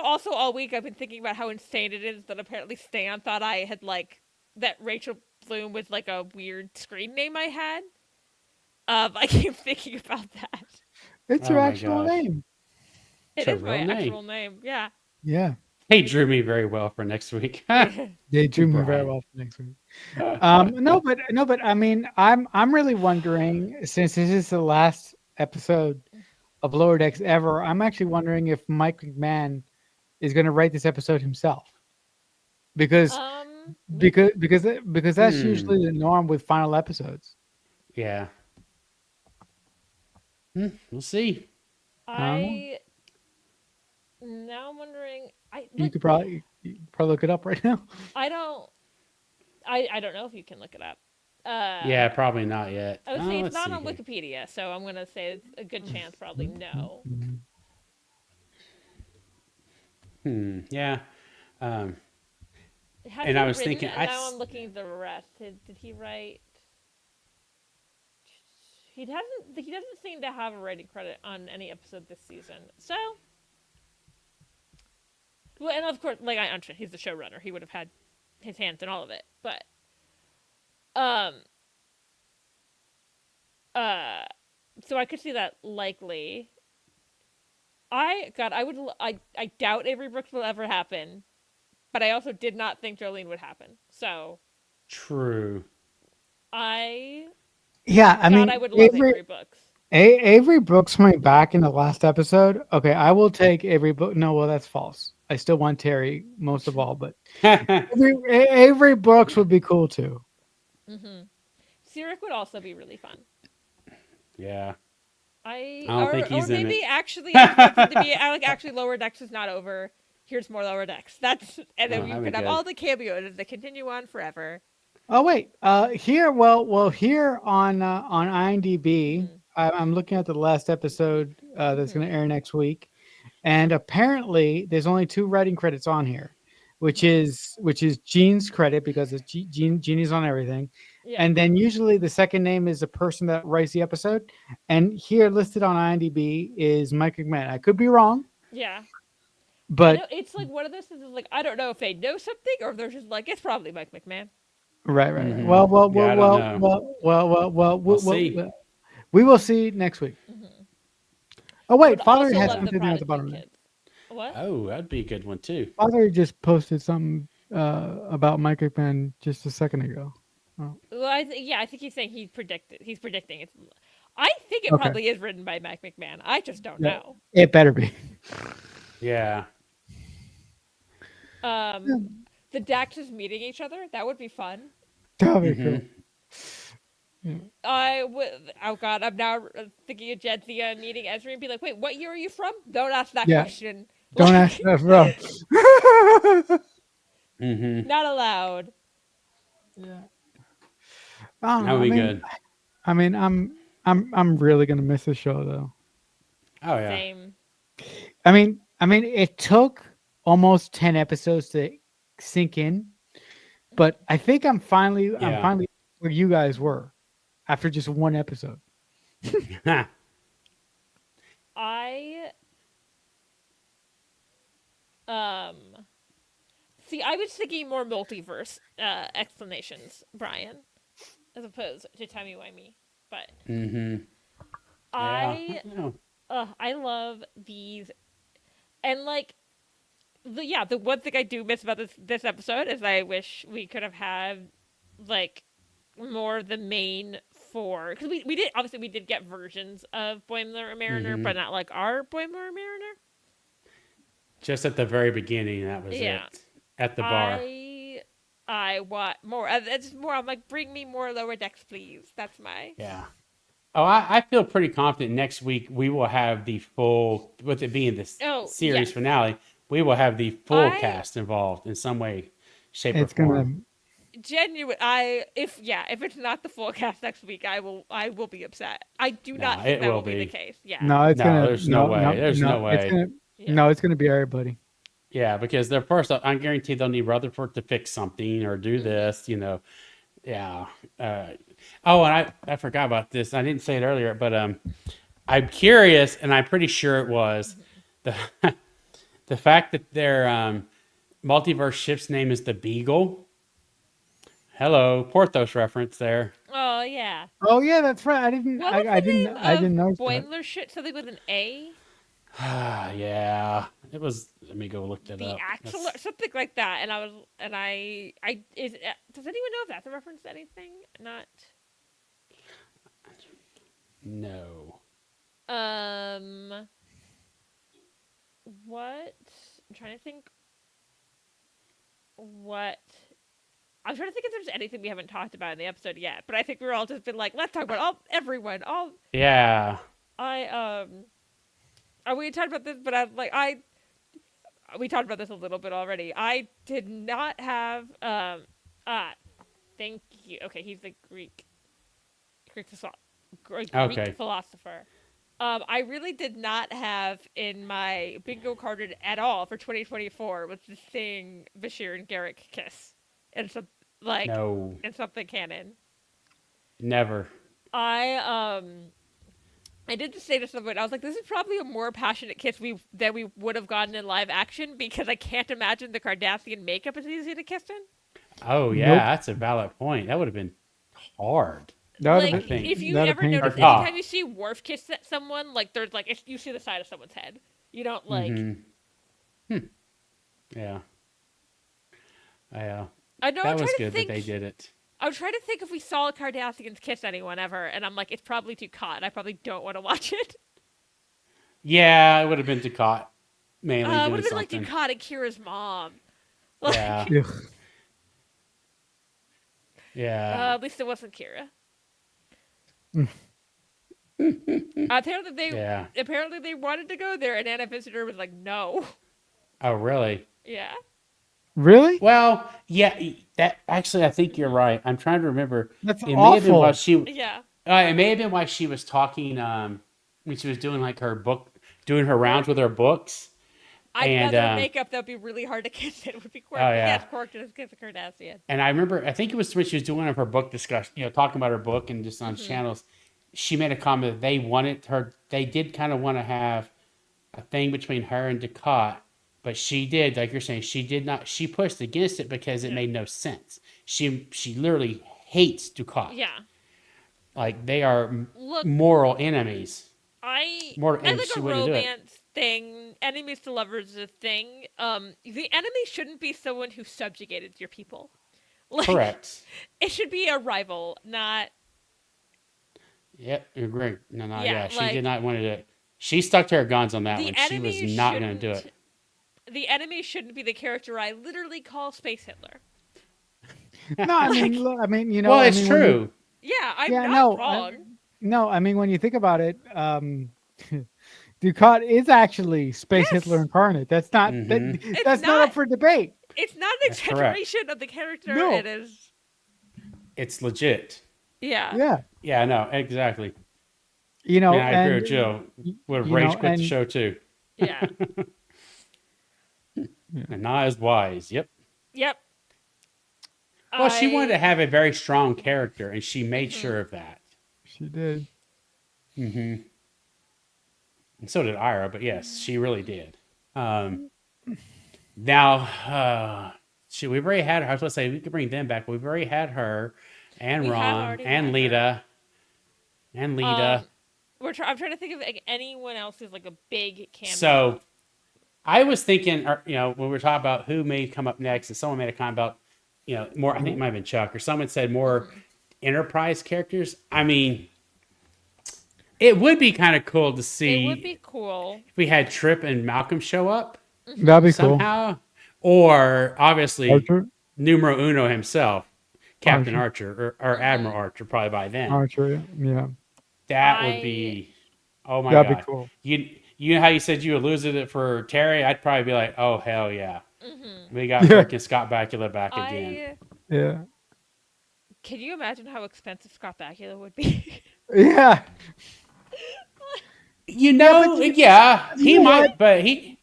also all week I've been thinking about how insane it is that apparently Stan thought I had that Rachel Bloom was like a weird screen name I had. I keep thinking about that. It's Oh your my actual gosh. name. It It's a is my real name. actual name. Yeah. Yeah. They drew me very well for next week. They drew me very Brian. well for next week. No, but I mean, I'm really wondering, since this is the last episode of Lower Decks ever, I'm actually wondering if Mike McMahon is going to write this episode himself, because that's usually the norm with final episodes. Yeah. We'll see. Now I'm wondering. You could probably look it up right now. I don't know if you can look it up. Yeah, probably not yet. I would say it's let's not see on here. Wikipedia, so I'm gonna say it's a good chance, probably no. Yeah. Has And I he was written- thinking, and now I'm looking at the rest. Did he write? He doesn't seem to have a writing credit on any episode this season. So, well, and of course, I'm sure he's the showrunner. He would have had his hands in all of it. But, so I could see that likely. I doubt Avery Brooks will ever happen, but I also did not think Jolene would happen. So, True. Yeah, I mean, I would love Avery Brooks. Avery Brooks coming back in the last episode. Okay, I will take Avery Brooks. No, well, that's false. I still want Terry most of all, but Avery Brooks would be cool too. Mm-hmm. Sirik would also be really fun. Yeah. I don't think he's or in maybe it. actually I want him to be actually Lower Decks is not over. Here's more Lower Decks. And then you that'd be could have good. all the cameos that continue on forever. Oh wait, here on IMDb, I'm looking at the last episode that's going to air next week, and apparently there's only 2 writing credits on here, which is Gene's credit because it's Gene is on everything, Yeah. and then usually the second name is the person that writes the episode, and here listed on IMDb is Mike McMahon. I could be wrong, Yeah. but It's like one of those things. I don't know if they know something or if they're just like it's probably Mike McMahon. right. Mhm. Well, Yeah, I don't know. We'll see. we will see next week. Mm-hmm. Oh wait, Would Father also has love the something at the Prodigy bottom. Kids. What? Oh, that'd be a good one too. Father just posted something about Mike McMahon just a second ago. Well, I think he's saying he's predicting it. I think it Okay. probably is written by Mike McMahon. I just don't Yeah. know. It better be. Yeah. The Daxes meeting each other, that would be fun. That'll be Mhm. cool. Oh god, I'm now thinking of Jedzia meeting Ezra and be like, wait, what year are you from? Don't ask that Yeah. question. Don't Like, ask that, bro. Mm-hmm. not allowed. Yeah. I don't That know. would be good. I mean, I'm really gonna miss the show though. Oh yeah. Same. I mean, it took almost 10 episodes to sink in, but I think I'm Yeah. finally where you guys were after just one episode. I um see. I was thinking more multiverse explanations, Brian, as opposed to timey wimey. But Mm-hmm. Yeah. No. I love these, and like the one thing I do miss about this episode is I wish we could have had like more of the main four, because we did, obviously we did get versions of Boimler and Mariner, Mm-hmm. but not like our Boimler and Mariner. Just at the very beginning, that was Yeah. it. At the bar. I want more. It's more. I'm like, bring me more lower decks, please. That's my. Yeah. Oh, I feel pretty confident next week we will have the full, with it being this series Yes. finale, we will have the full I- cast involved in some way, shape, It's or form. gonna Genuine. If it's not the full cast next week, I will be upset. I do No, not think it that will will be the be. case. Yeah. no, it's No, gonna there's no way. There's no It's way. gonna, Yeah. no, it's gonna be everybody. Yeah, because they're first, I guarantee they'll need Rutherford to fix something or do this, Yeah. Oh, and I forgot about this. I didn't say it earlier, but I'm curious, and I'm pretty sure it was the the fact that their multiverse ship's name is the Beagle. Hello, Porthos reference there. Oh yeah. Oh yeah, that's right. I didn't. What was I the didn't. name I of didn't notice that. Boimler shit? Something with an A. Yeah, it was. Let me go look that The up. Axel, That's- or something like that. And does anyone know if that's a reference to anything? Not. No. What? I'm trying to think. What? I'm trying to think if there's anything we haven't talked about in the episode yet. But I think we're all just been like, let's talk about everyone. Yeah. We talked about this, but we talked about this a little bit already. I did not have, thank you. Okay, he's the Greek Okay. philosopher. I really did not have in my bingo carded at all for 2024 was the thing Bashir and Garrick kiss. And some No. in something canon. Never. I did just say to someone, I was like, this is probably a more passionate kiss than we would have gotten in live action, because I can't imagine the Cardassian makeup is easy to kiss in. Oh yeah, Nope. that's a valid point. That would have been hard. That would've Like, been- if you that'd ever have notice, pained me. anytime you see Worf kiss someone, like, there's like, you see the side of someone's head. You don't like. Mhm. Yeah. Yeah. I know. That I'm was trying to good think. that they did it. I was trying to think if we saw Cardassians kiss anyone ever, and I'm like, it's probably too caught. I probably don't want to watch it. Yeah, it would have been Ducat mainly It doing would have been like something. Ducat and Kira's mom. Like, Yeah. Ugh. Yeah. at least it wasn't Kira. Mm. Yeah. Apparently they wanted to go there, and Anna Visitor was like, no. Oh, really? Yeah. Really? Well, yeah. That actually, I think you're right. I'm trying to remember. That's It may have been awful. while she. Yeah. It may have been why she was talking. When she was doing like her book, doing her rounds with her books. I'd And, rather makeup that would be really hard to kiss. It would be Quark. Oh, yeah. Yes, Quark just kiss a Cardassian. And I remember, I think it was when she was doing one of her book discussion, talking about her book and just on channels. She made a comment that they wanted her. They did kind of want to have a thing between her and Ducat, but she did, like you're saying, she did not. She pushed against it because it made no sense. She literally hates Ducat. Yeah. Like they are Look, moral enemies. I More, and like she a wouldn't do it. romance thing. Enemies to lovers is a thing. The enemy shouldn't be someone who subjugated your people. Like, Correct. It should be a rival, not. Yep, agree. No, Yeah, she like- did not want to do it. She stuck to her guns on that The one. She enemy was not going to do it. shouldn't- The enemy shouldn't be the character I literally call Space Hitler. No, I mean, look, I mean, you know. Well, I it's mean, when you- Yeah, I'm Yeah, not no, wrong. no, I mean, when you think about it, Ducat is actually Space Yes. Hitler incarnate. That's not Mhm. that's not up for debate. It's not an That's correct. exaggeration of the character. No. It is. It's legit. Yeah. Yeah, Yeah, no, exactly. you know, Man, I agree and with Jill. Would have you rage know, quit the and show too. Yeah. And not as wise. Yep. Yep. Well, she wanted to have a very strong character, and she made sure of that. she did. hmm And so did Ira, but yes, she really did. Now, we've already had her. I was going to say we could bring them back, but we've already had her, and We have Ron, already and had Lita, and Lita. I'm trying to think of like anyone else who's like a big cameo. So I was thinking, when we were talking about who may come up next, and someone made a comment about, more. I think it might have been Chuck, or someone said more Enterprise characters. I mean, it would be kind of cool to see. It would be cool if we had Trip and Malcolm show up That'd be cool. somehow, or obviously Archer, numero uno himself, Captain Archer, or Admiral Archer, probably by then. Archer, yeah, That would be, oh my that'd god! be cool. You know how you said you would lose it for Terry? I'd probably be like, oh hell yeah, Mm-hmm. we got Yeah. freaking Scott Bakula back again. Yeah, Can you imagine how expensive Scott Bakula would be? yeah. You know, but he know might, what? but he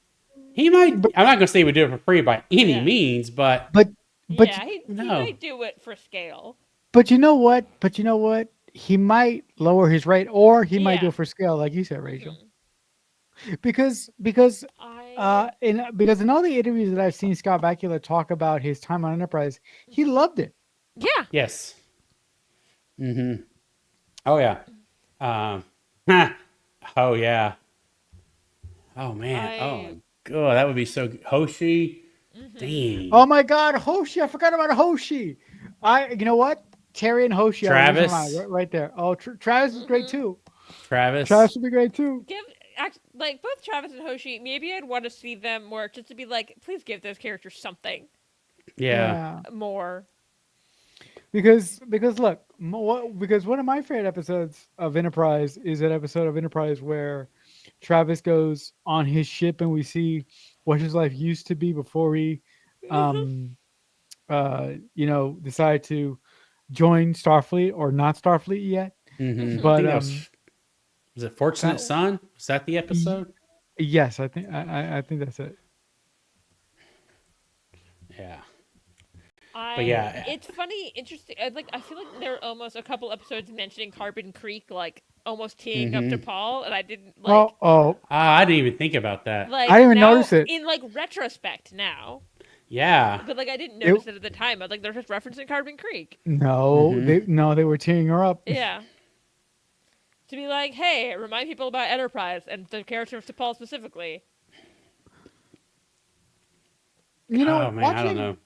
might. I'm not gonna say he would do it for free by any Yeah. means, but But yeah, he no. might do it for scale. but you know what? He might lower his rate, or he might do Yeah. it for scale, like you said, Rachel. Mhm. Because in all the interviews that I've seen Scott Bakula talk about his time on Enterprise, he loved it. Yeah. yes. Oh yeah. Oh yeah. Oh man. Oh my god, that would be so good. Hoshi. Dang. Oh my God, Hoshi! I forgot about Hoshi. You know what? Terry and Hoshi. Travis. right there. Oh, Travis is great too. Travis. Travis would be great too. Like both Travis and Hoshi, maybe I'd want to see them more just to be like, please give those characters something Yeah. more. Because look, because one of my favorite episodes of Enterprise is that episode of Enterprise where Travis goes on his ship and we see what his life used to be before he decided to join Starfleet or not Starfleet yet. Mm-hmm. But was it Fortunate Son? Was that the episode? yes, I think that's it. Yeah. But yeah. It's funny, interesting. I feel like there are almost a couple episodes mentioning Carbon Creek, like almost teeing up to Paul, and I didn't like. I didn't even think about that. Like I didn't even now, notice it. in like retrospect now. Yeah. But like I didn't notice it at the time. I was like, they're just referencing Carbon Creek. No, they were tearing her up. Yeah. To be like, hey, remind people about Enterprise and the character of T'Pol specifically. You know, oh man, I don't know.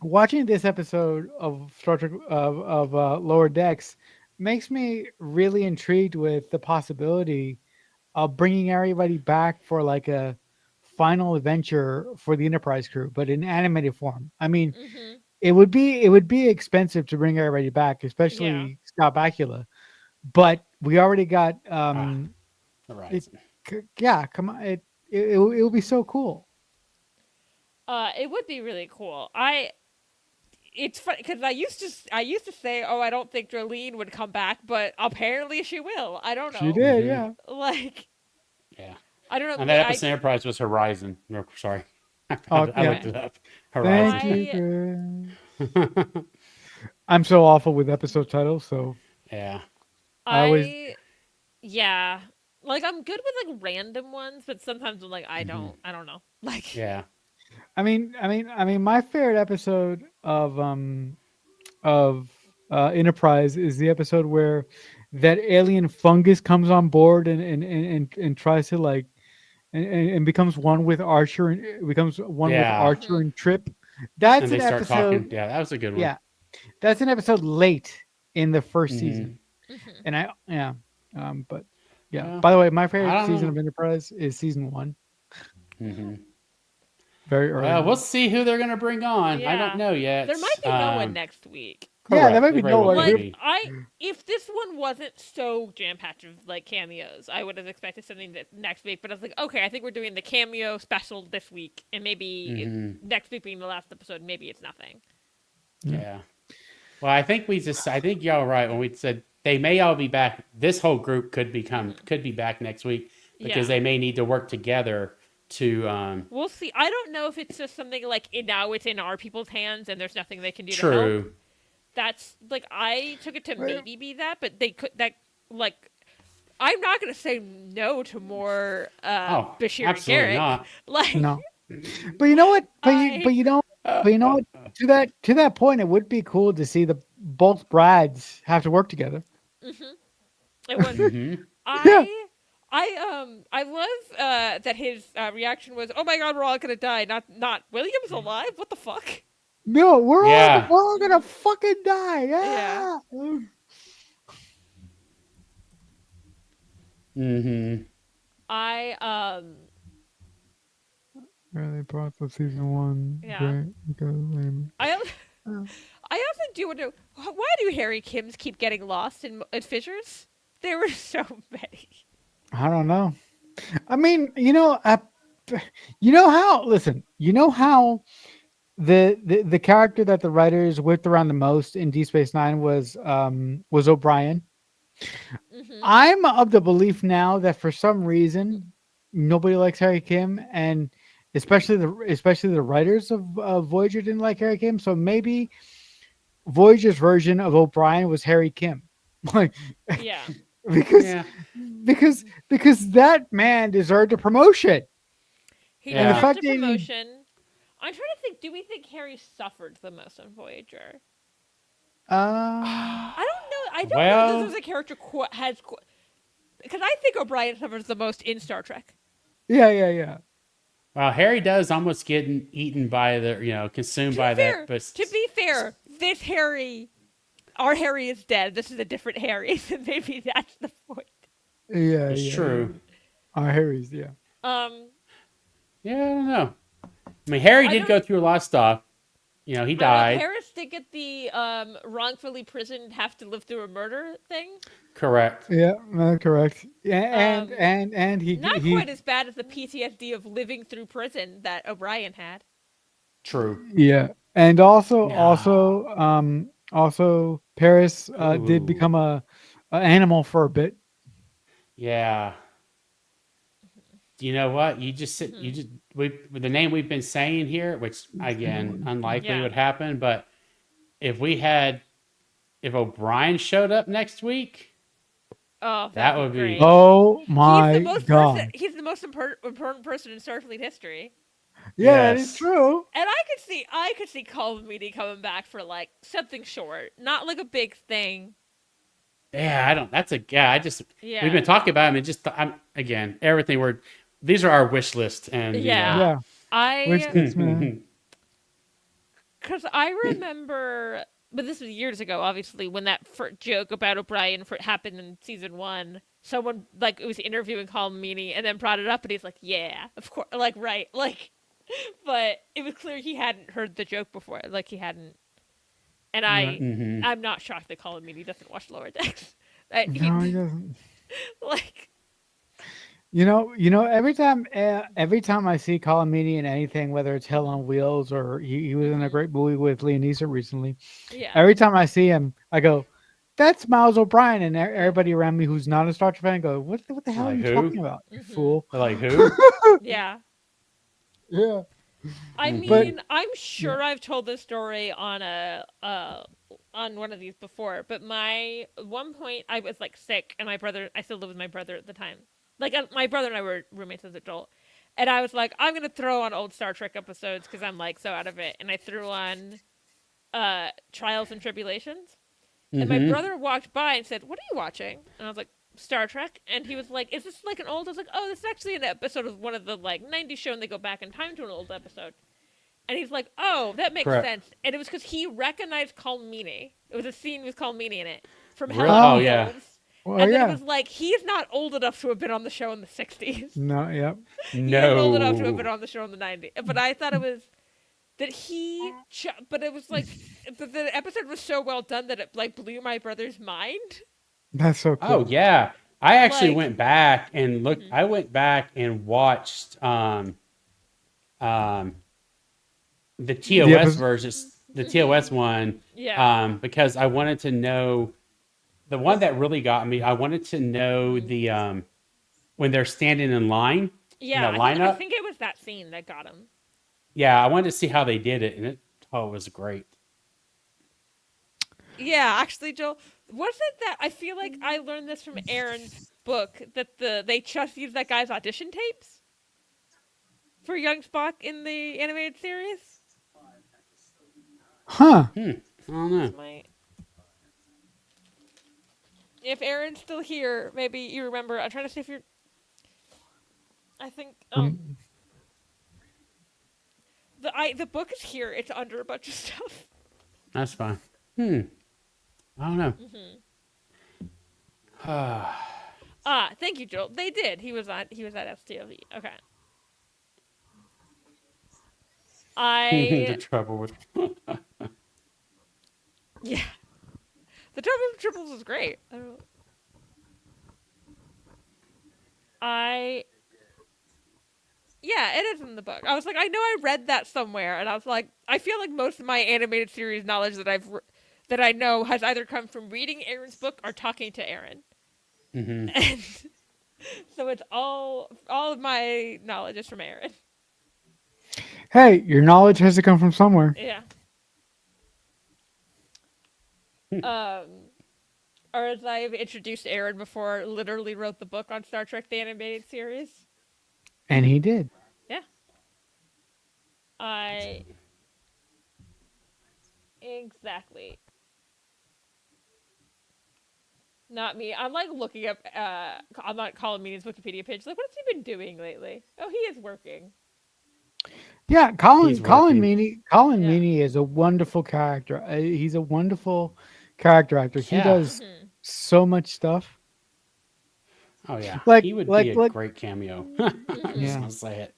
Watching this episode of Star Trek of Lower Decks makes me really intrigued with the possibility of bringing everybody back for like a final adventure for the Enterprise crew, but in animated form. I mean, it would be expensive to bring everybody back, especially Scott Bakula. But we already got Right. come on, it would be so cool. It would be really cool. It's funny because I used to say, oh, I don't think Jolene would come back, but apparently she will. I don't know. She did, yeah. Like, yeah. I don't know. And that episode of Enterprise was Horizon. No, sorry. Oh, I looked it up. Thank Horizon. you. I'm so awful with episode titles, so Yeah. Yeah. Like I'm good with like random ones, but sometimes I'm like I don't know. Like Yeah. I mean, my favorite episode of Enterprise is the episode where that alien fungus comes on board and tries to like and becomes one with Archer and becomes one with Archer and Trip. That's and they an start episode. talking. Yeah, that was a good one. Yeah, that's an episode late in the first season, and but yeah. By the way, my favorite season of Enterprise is season 1. very early. Well, we'll see who they're going to bring on. I Yeah. don't know yet. There might be no one next week. Yeah, there Correct. might be very no well one. could Like be. if this one wasn't so jam-packed of like cameos, I would have expected something that next week. But I was like, okay, I think we're doing the cameo special this week, and maybe next week being the last episode, maybe it's nothing. Yeah. Well, I think y'all were right when we said they may all be back. This whole group could be back next week because they may need to work together to. We'll see. I don't know if it's just something like now it's in our people's hands and there's nothing they can do to help. True. That's like I took it to maybe be that, but they could that like. I'm not going to say no to more Bashir and absolutely Garrick. not. Like No. But you know what? But you know what? To that point, it would be cool to see both Brads have to work together. it was. Mhm. I love that his reaction was, "Oh my God, we're all gonna die." Not William's alive. What the fuck? No, we're Yeah. all gonna fucking die. Yeah. Mhm. I Really brought the season 1. Yeah. Great, because, I also do wonder why do Harry Kims keep getting lost in Fissures? There were so many. I don't know. I mean, you know how. Listen, you know how the character that the writers whipped around the most in Deep Space Nine was O'Brien. I'm of the belief now that for some reason nobody likes Harry Kim, and especially the writers of Voyager didn't like Harry Kim. So maybe Voyager's version of O'Brien was Harry Kim, like Yeah. because that man deserved a promotion. He Yeah. deserved fact a that he- promotion. I'm trying to think. Do we think Harry suffered the most on Voyager? I don't know. I don't know if this was a character because I think O'Brien suffers the most in Star Trek. Yeah. Well, Harry does almost get eaten by consumed by that. But To be fair, this Harry, our Harry is dead. This is a different Harry, so maybe that's the point. Yeah, it's true. Our Harry's, yeah. Yeah, I don't know. I mean, Harry did go through a lot of stuff. He died. Harris did get the wrongfully prisoned, have to live through a murder thing. Correct. Yeah, correct. Yeah, and he not quite as bad as the PTSD of living through prison that O'Brien had. True. Yeah, and also Paris did become a animal for a bit. Yeah. You know what? With the name we've been saying here, which again, unlikely would happen, but if O'Brien showed up next week, that would be great. Oh my God. He's the most important person in Starfleet history. Yeah, that is true. And I could see Colin Meaney coming back for like something short, not like a big thing. Yeah, we've been talking about him and just everything these are our wish list and Wish list, man. Because I remember, but this was years ago, obviously, when that joke about O'Brien happened in season 1. Someone was interviewing Colin Meaney and then brought it up, and he's like, "Yeah, of course, right." But it was clear he hadn't heard the joke before, he hadn't. And I'm not shocked that Colin Meaney doesn't watch Lower Decks. No, he doesn't. Every time I see Colin Meaney in anything, whether it's Hell on Wheels or he was in a great movie with Liam Neeson recently. Yeah. Every time I see him, I go, "That's Miles O'Brien," and everybody around me who's not a Star Trek fan go, "What the hell are you talking about, you fool?" Like who? Yeah. Yeah. I mean, I'm sure I've told this story on on one of these before, but one point I was sick, and I still lived with my brother at the time. My brother and I were roommates as an adult, and I was like, I'm gonna throw on old Star Trek episodes because I'm so out of it, and I threw on Trials and Tribulations, and my brother walked by and said, "What are you watching?" And I was like, "Star Trek," and he was like, "Is this an old?" I was like, "Oh, this is actually an episode of one of the 90s show, and they go back in time to an old episode." And he's like, "Oh, that makes sense." And it was because he recognized Colm Meaney. It was a scene with Colm Meaney in it from Hell on Wheels. Well, and then yeah. it was like he's not old enough to have been on the show in the 60s. No, yep. He is old enough to have been No. on the show in the 90s. But I thought it was that but it was like the episode was so well done that it like blew my brother's mind. That's so Oh cool. yeah. I actually Like- went back and looked. Mhm. I went back and watched um the TOS episode- versions, the TOS one, Yeah. because I wanted to know the one that really got me. I wanted to know the when they're standing in line. Yeah, the I lineup? think it was that scene that got him. Yeah, I wanted to see how they did it, and it was great. Yeah, actually, Joel, was it that I feel like I learned this from Aaron's book that they just used that guy's audition tapes for young Spock in the animated series? Huh. I don't know. If Aaron's still here, maybe you remember. I'm trying to see if you're. I think the book is here. It's under a bunch of stuff. That's fine. I don't know. Thank you, Joel. They did. He was at STLV. Okay. The trouble with Yeah. The Trouble with Triples is great. Yeah, it is in the book. I was like, I know I read that somewhere, and I was like, I feel like most of my animated series knowledge that I know has either come from reading Aaron's book or talking to Aaron. And so it's all of my knowledge is from Aaron. Hey, your knowledge has to come from somewhere. Yeah. Or as I've introduced Aaron before, literally wrote the book on Star Trek the Animated Series. And he did. Yeah. Exactly. Not me. I'm like looking up I'm not Colin Meaney's Wikipedia page. Like, what's he been doing lately? Oh, he is working. Yeah, He's Colin working. Meaney is a wonderful character. He's a wonderful character actor. He Yeah. does so much stuff. Oh yeah, Like- he would like- be a like- great cameo. Yeah. I'll say it.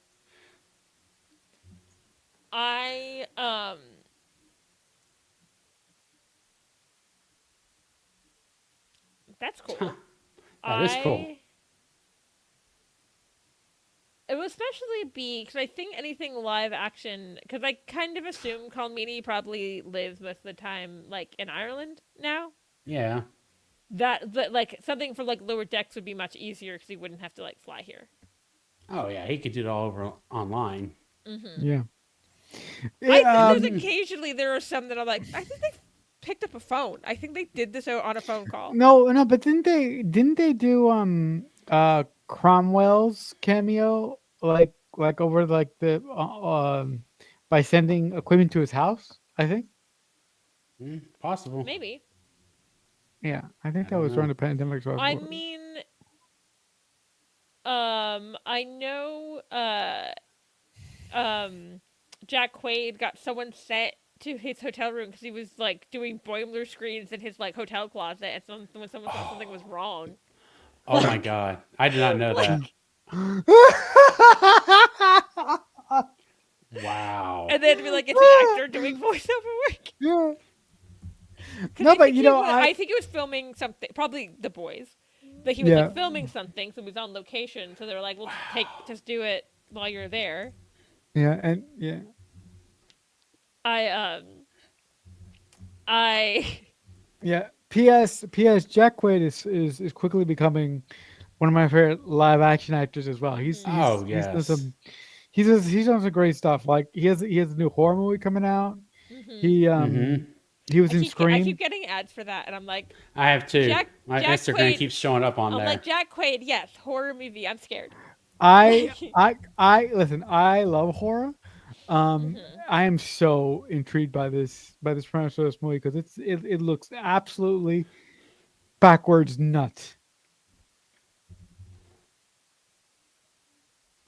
That's cool. That is cool. It would especially be because I think anything live action, because I kind of assume Colin Meaney probably lives most of the time like in Ireland now. Yeah. That like something for like lower decks would be much easier because he wouldn't have to like fly here. Oh yeah, he could do it all over online. Yeah. I think there's occasionally there are some that I'm like, I think they picked up a phone. I think they did this on a phone call. No, but didn't they do Cromwell's cameo like over like the by sending equipment to his house? I think. Possible. Maybe. Yeah, I think I that don't was know. during the pandemic. So I mean, I know, Jack Quaid got someone sent to his hotel room because he was like doing boiler screens in his like hotel closet, and when someone thought something was wrong. Oh my god, I did not know that. Wow. And then to be like, it's an actor doing voiceover work. Yeah. 'Cause No, I but think you he know, was- I I think he was filming something, probably The Boys. But he was Yeah. like filming something, so he was on location. So they were like, "Well, just do it while you're there." yeah, and yeah. Yeah. P.S. Jack Quaid is quickly becoming one of my favorite live action actors as well. He's done yes. some he's done some great stuff. Like he has a new horror movie coming out. He he was in I Scream. keep getting ads for that, and I'm like, I have two. My Jack Instagram Quaid- keeps showing up on I'm there. like Jack Quaid, yes, horror movie. I'm scared. I listen. I love horror. I am so intrigued by this premise of this movie because it looks absolutely backwards nuts.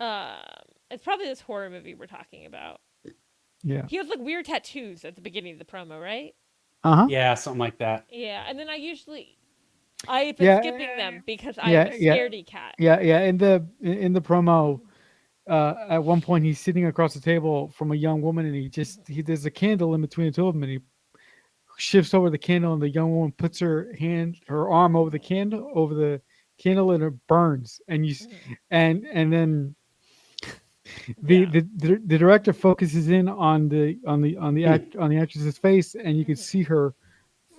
It's probably this horror movie we're talking about. Yeah. He has like weird tattoos at the beginning of the promo, right? Uh huh. Yeah, something like that. Yeah, and then I usually I've been Yeah, skipping them because I'm yeah, a yeah, scaredy cat. yeah. In the promo, at one point he's sitting across the table from a young woman, and there's a candle in between the two of them, and he shifts over the candle, and the young woman puts her arm over the candle, and it burns, and Mhm. and then Yeah. the director focuses in on the actress's face, and you can Mhm. see her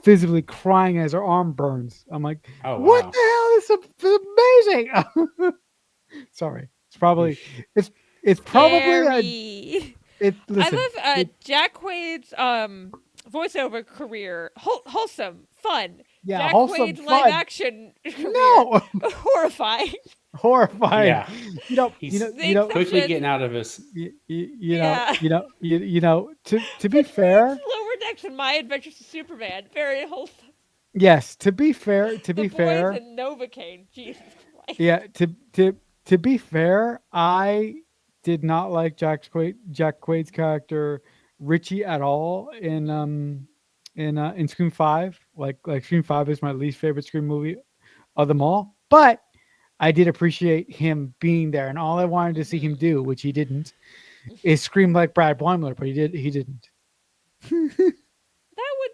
physically crying as her arm burns. I'm like, Oh what wow. the hell? This is amazing. Sorry, it's it's probably a Scary. it. I Listen, love it Jack Quaid's voiceover career. Wholesome, fun. yeah, Jack wholesome Quaid's live fun. action career, No, horrifying. horrifying. Yeah. You know, you He's know, The you know, quickly exception, getting out of his. yeah. To be fair, Lower Decks and My Adventures with Superman, very wholesome. yes. To The be boys fair, and Novocaine, Jesus Christ. yeah. To be fair, I did not like Jack Quaid's character Richie at all in Scream 5. Like Scream 5 is my least favorite Scream movie of them all. But I did appreciate him being there, and all I wanted to see him Mhm. do, which he didn't, is scream like Brad Boimler, but he didn't. That would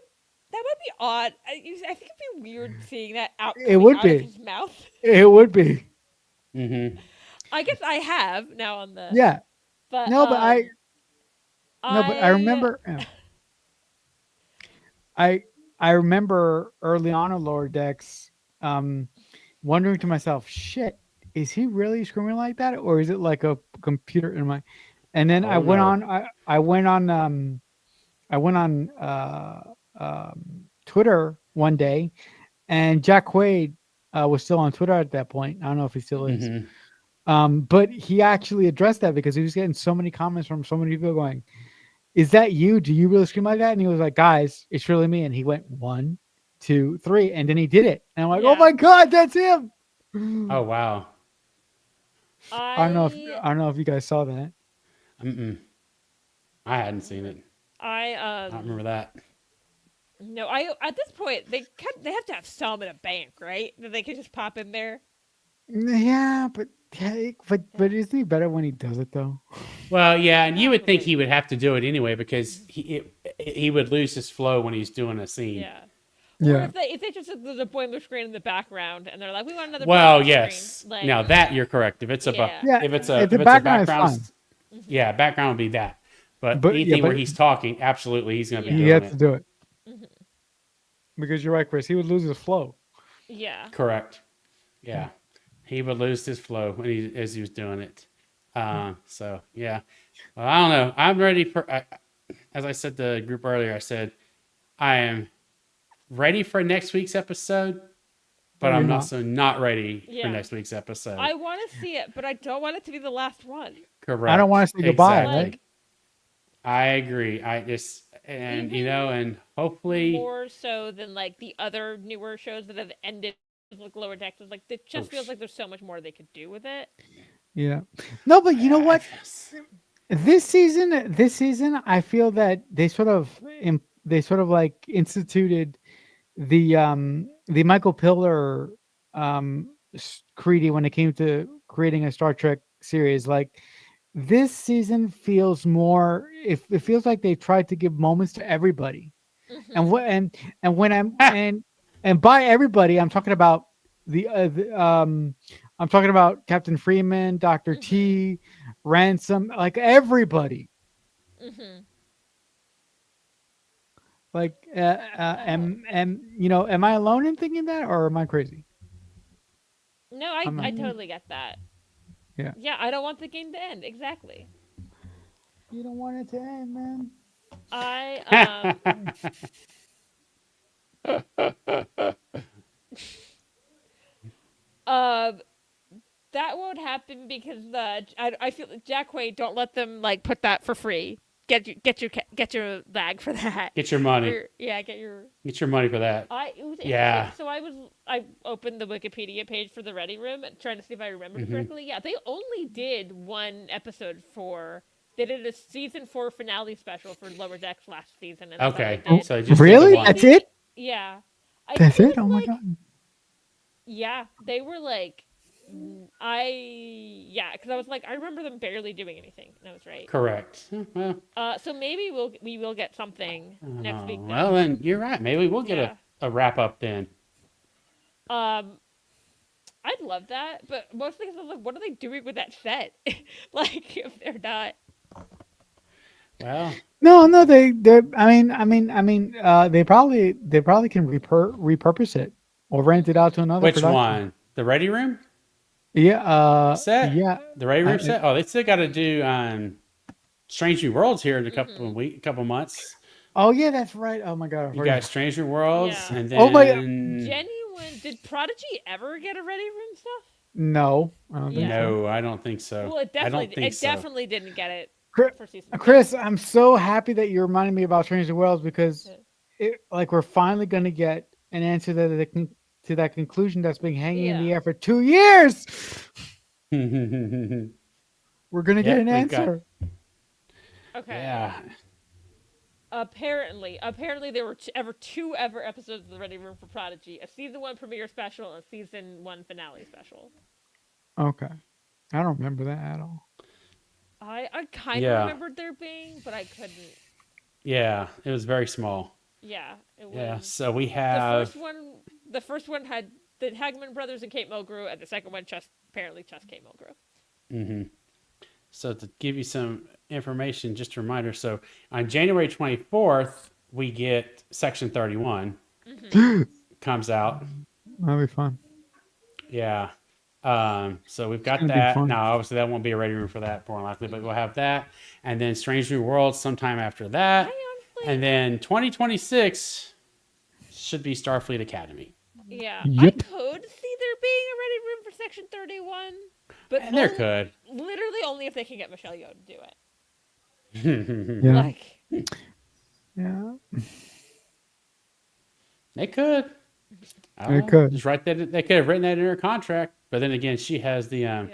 that would be odd. I think it'd be weird seeing that It coming would out of be. his mouth. It would be. Mm-hmm. I guess I have now on the, Yeah. but No, but I no, but I I remember I I remember early on in Lower Decks, um, wondering to myself, shit, is he really screaming like that? Or is it like a computer in my and then Oh no. I went on Twitter one day, and Jack Quaid was still on Twitter at that point. I don't know if he still is. Mm-hmm. But he actually addressed that because he was getting so many comments from so many people going, "Is that you? Do you really scream like that?" And he was like, "Guys, it's really me." And he went 1, 2, 3, and then he did it. And I'm like, "Oh yeah. my god, that's him!" Oh wow. I I don't know if you guys saw that. Mm-mm. I hadn't seen it. I I don't remember that. no, I at this point they have to have some in a bank, right? That they can just pop in there. Yeah, but isn't he better when he does it though? Well, yeah, and you would think Probably. he would have to do it anyway because he would lose his flow when he's doing a scene. Yeah. Or Yeah. if they just there's a boiler screen in the background and they're like, we want another Well, boiler yes. screen. Like, Now that you're correct. If it's a yeah. Yeah, if it's the a background is background, fine, yeah, background would be that. But but anything where he's talking, absolutely, he's going to be Yeah. he doing has to it. do it Mhm. because you're right, Chris. He would lose his flow. Yeah. Correct. Yeah, he would lose his flow when as he was doing it. So yeah, well, I don't know. I'm ready for. As I said to the group earlier, I said I am ready for next week's episode, but You're I'm not. not ready for Yeah. next week's episode. I want to see it, but I don't want it to be the last one. Correct. I don't want to say goodbye, Exactly. right? I agree. I just and and hopefully More so than like the other newer shows that have ended with like Lower Decks. Like it just feels like there's so much more they could do with it. Yeah. No, but you know I- what? This season, I feel that they sort of like instituted the Michael Pillar creed when it came to creating a Star Trek series. Like this season feels more. It feels like they tried to give moments to everybody, and Mhm. what and when Ah, and by everybody, I'm talking about I'm talking about Captain Freeman, Doctor Mhm. T, Ransom, like everybody. Mhm. Like, Oh. am I alone in thinking that, or am I crazy? No, I'm not. I totally get that. Yeah. Yeah, I don't want the game to end. Exactly. You don't want it to end, man. I uh that won't happen because I feel like Jack Quaid don't let them like put that for free. Get your lag for that. get your money. Yeah, get your. Get your money for that. It was Yeah. interesting. So I opened the Wikipedia page for the Ready Room and trying to see if I remembered Mhm. correctly. Yeah, they only did one episode for. They did a season 4 finale special for Lower Decks last season, and that's all Okay. they did. So just did Really? the one. That's it? Yeah, I That's think it? Oh my god. Yeah, they were like, because I was like, I remember them barely doing anything, and I was right. Correct. So maybe we will get something next week Well, then. then you're right. Maybe we'll get Yeah. a wrap up then. Um, I'd love that, but mostly because I was like, what are they doing with that set? Like, if they're not. Well, No, they probably can repurpose it or rent it out to another which production. one? The Ready Room Yeah, set? yeah. The Ready Room I- set? Oh, they still got to do Strange New Worlds here in a couple months. Oh yeah, that's right. Oh my god, I You forgot. got Strange New Worlds, Yeah. and Oh my then Genuine. Did Prodigy ever get a Ready Room stuff? No, I don't think Yeah. so. no, I don't think so. Well, I don't think so. definitely didn't get it Chris, for season 2. Chris, I'm so happy that you reminded me about Strange New Worlds because we're finally going to get an answer to that conclusion that's been hanging in the Yeah. air for 2 years. Yeah, We're going to get an we've got- answer. Okay. Apparently, there were ever 2 episodes of the Ready Room for Prodigy: a season 1 premiere special and a season 1 finale special. Okay, I don't remember that at all. I kind of Yeah. remembered there being, but I couldn't. Yeah, it was very small. Yeah, it was. Yeah, so we have The first one had the Hagman brothers and Kate Mulgrew, and the second one apparently just Kate Mulgrew. Mm-hmm. So to give you some information, just a reminder. So on January 24th, we get Section 31 comes out. That'll be fun. Yeah. So we've got gonna be that. fun. Now, obviously, that won't be a ready room for that, more than likely, but we'll have that. And then Strange New Worlds sometime after that. And then 2026 should be Starfleet Academy. Yeah, Yep. I could see there being a Ready Room for Section 31, but And there could. literally only if they can get Michelle Yeoh to do it. Yeah. Like, Yeah. They could. They could. Just write that. They could have written that in her contract, but then again, she has the. yeah.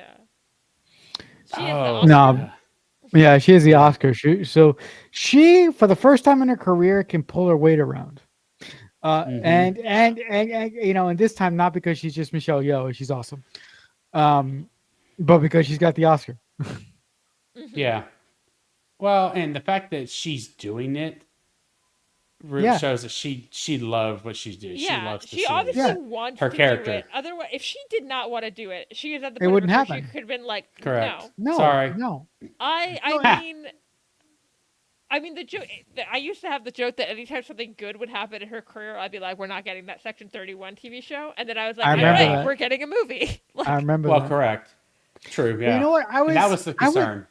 She has the Oh Oscar. No. Yeah, she has the Oscar. She for the first time in her career can pull her weight around. And and this time not because she's just Michelle Yeoh, she's awesome. But because she's got the Oscar. Yeah. Well, and the fact that she's doing it Yeah. shows that she loved what she's doing. Yeah, she loves the she series. obviously Yeah. wants Her to character. do it. Otherwise, if she did not want to do it, she is at the It point wouldn't where happen. she could have been like, Correct. no. No. Sorry. No. I mean, the joke. I used to have the joke that anytime something good would happen in her career, I'd be like, "We're not getting that Section 31 TV show," and then I was like, I "All remember right, that. we're getting a movie." Like, I remember Well, that. correct. True. Yeah. You know what? And that was the concern.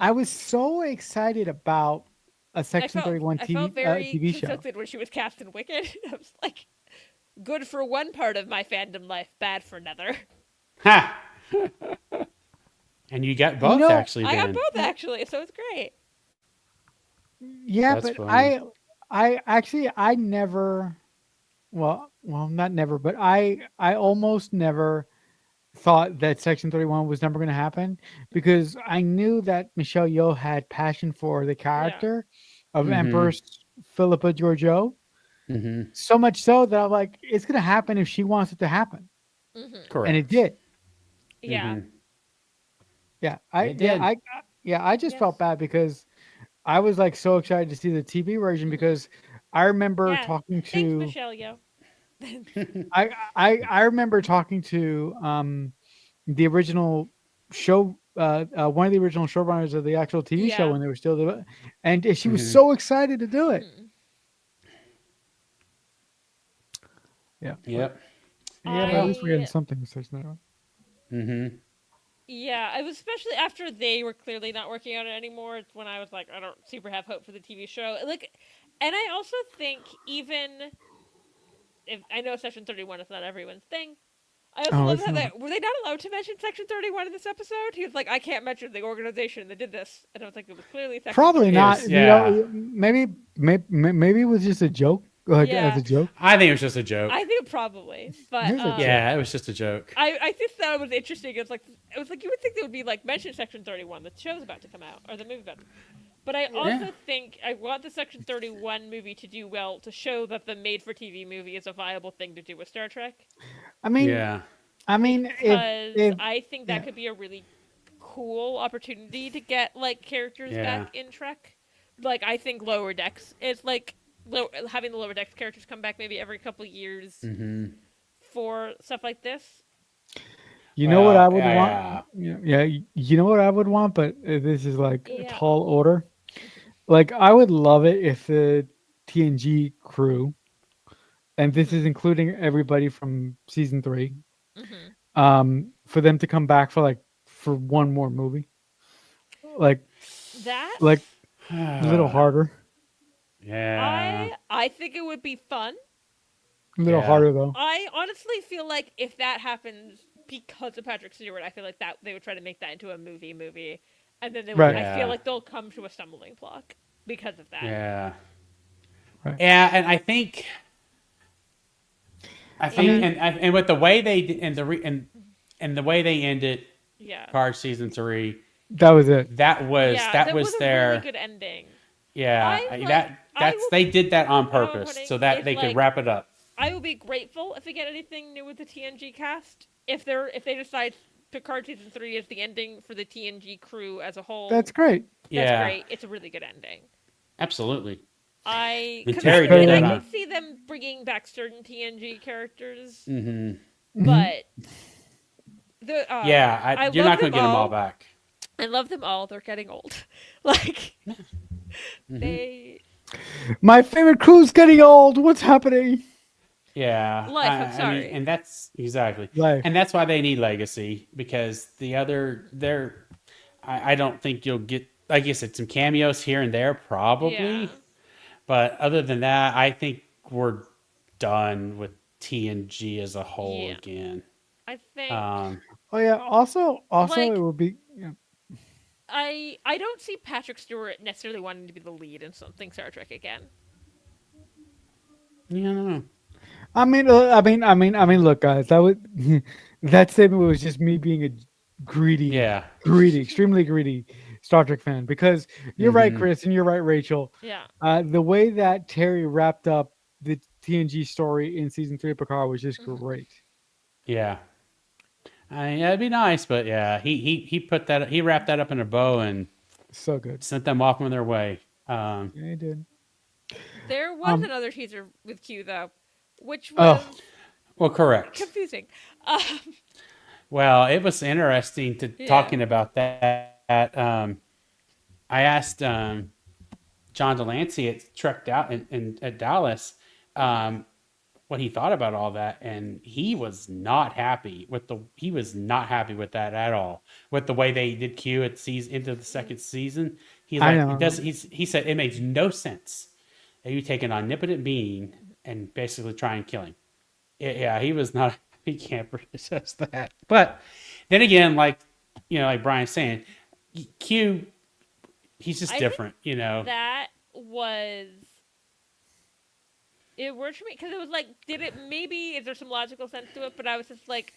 I was so excited about a Section 31 I felt very TV show. conflicted when she was cast in Wicked. I was like, "Good for one part of my fandom life, bad for another." Ha! And you got both actually. I got Then. both actually, so it's great. Yeah, That's but funny. I never, well, not never, but I almost never thought that Section 31 was never going to happen because I knew that Michelle Yeoh had passion for the character of Mhm. Empress Philippa Georgiou. Mm-hmm. So much so that I'm like, it's going to happen if she wants it to happen. Correct. And it did. Yeah. Mhm. Yeah. It did. I just Yes. felt bad because I was like so excited to see the TV version because I remember Yeah. talking Thanks, to Michelle Yeoh. I remember talking to the original show one of the original showrunners of the actual TV show Yeah. when they were still doing it, and she was Mhm. so excited to do it. Mhm. Yeah. Yep. Yeah, but at least we're getting I- something besides that one. Mm-hmm. Yeah, it was especially after they were clearly not working on it anymore. It's when I was like, I don't super have hope for the TV show. Like, and I also think even if I know Section 31 is not everyone's thing, I also Oh, love it's how not. were they not allowed to mention Section 31 in this episode? He was like, I can't mention the organization that did this, and I was like, it was clearly Section Probably 31. not. Yes, You know, maybe it was just a joke, like Yeah. as a joke. I think it was just a joke. I think probably, but Here's a joke. Yeah, it was just a joke. I just thought it was interesting. It was like you would think they would be like mention Section 31. The show's about to come out or the movie about to. But I also think I want the Section 31 movie to do well to show that the made-for-TV movie is a viable thing to do with Star Trek. I mean, Yeah. because if I think that yeah. could be a really cool opportunity to get like characters Yeah. back in Trek. Like I think Lower Decks is like having the Lower Decks characters come back maybe every couple years Mm-hmm. for stuff like this. You know what I Well, would want? yeah. Yeah, yeah. You know what I would want, but this is like a Yeah. tall order. Like I would love it if the TNG crew, and this is including everybody from season 3, Mm-hmm. for them to come back for one more movie, like That like a little harder, Yeah. I think it would be fun. a little Yeah. harder though. I honestly feel like if that happens because of Patrick Stewart, I feel like that they would try to make that into a movie, and then Right. I feel Yeah. like they'll come to a stumbling block because of that. Yeah. Right. Yeah, and I think, Yeah. and with the way they did, and the way they ended Yeah. Picard season 3, That was it. that was Yeah, that that was a their really good ending. yeah I like- that's will- they did that on I'm purpose putting- so that if, they could like- wrap it up. I will be grateful if we get anything new with the TNG cast. If they decide Picard season 3 is the ending for the TNG crew as a whole. That's great. That's Yeah, great. It's a really good ending. absolutely. I And cause Terry did I that. can see them bringing back certain TNG characters, Hmm. but the Yeah, I you're love not going to get them all all. back. I love them all. They're getting old. Like Mhm. they My favorite crew's getting old. What's happening? Yeah, Life, I'm I sorry. mean, and that's exactly, Life. and that's why they need legacy because I don't think you'll get, like you said, some cameos here and there probably, yeah. but other than that, I think we're done with TNG as a whole Yeah. again. I think Oh yeah. Also, Like- it would be. Yeah. I don't see Patrick Stewart necessarily wanting to be the lead in something Star Trek again. Yeah, I mean, look, guys. That statement was just me being a greedy, extremely greedy Star Trek fan. Because you're right, Mhm. Chris, and you're right, Rachel. Yeah. The way that Terry wrapped up the TNG story in season 3 of Picard was just Mhm. great. yeah. It'd be nice, but yeah, he wrapped that up in a bow and So good. sent them off on their way. Yeah, he did. There was Um, another teaser with Q though, which Oh. was Well, correct. confusing. Well, it was interesting to Yeah. talking about that. I asked John Delancey at Trek at Dallas what he thought about all that, and he was not happy with that at all. With the way they did Q at season into the second season, he's I like, know. it does. He said it makes no sense that you take an omnipotent being and basically try and kill him. Yeah, he was not. He can't resist that. But then again, like Brian's saying, Q, he's just I think different. That was it worked for me because it was like, is there some logical sense to it? But I was just like,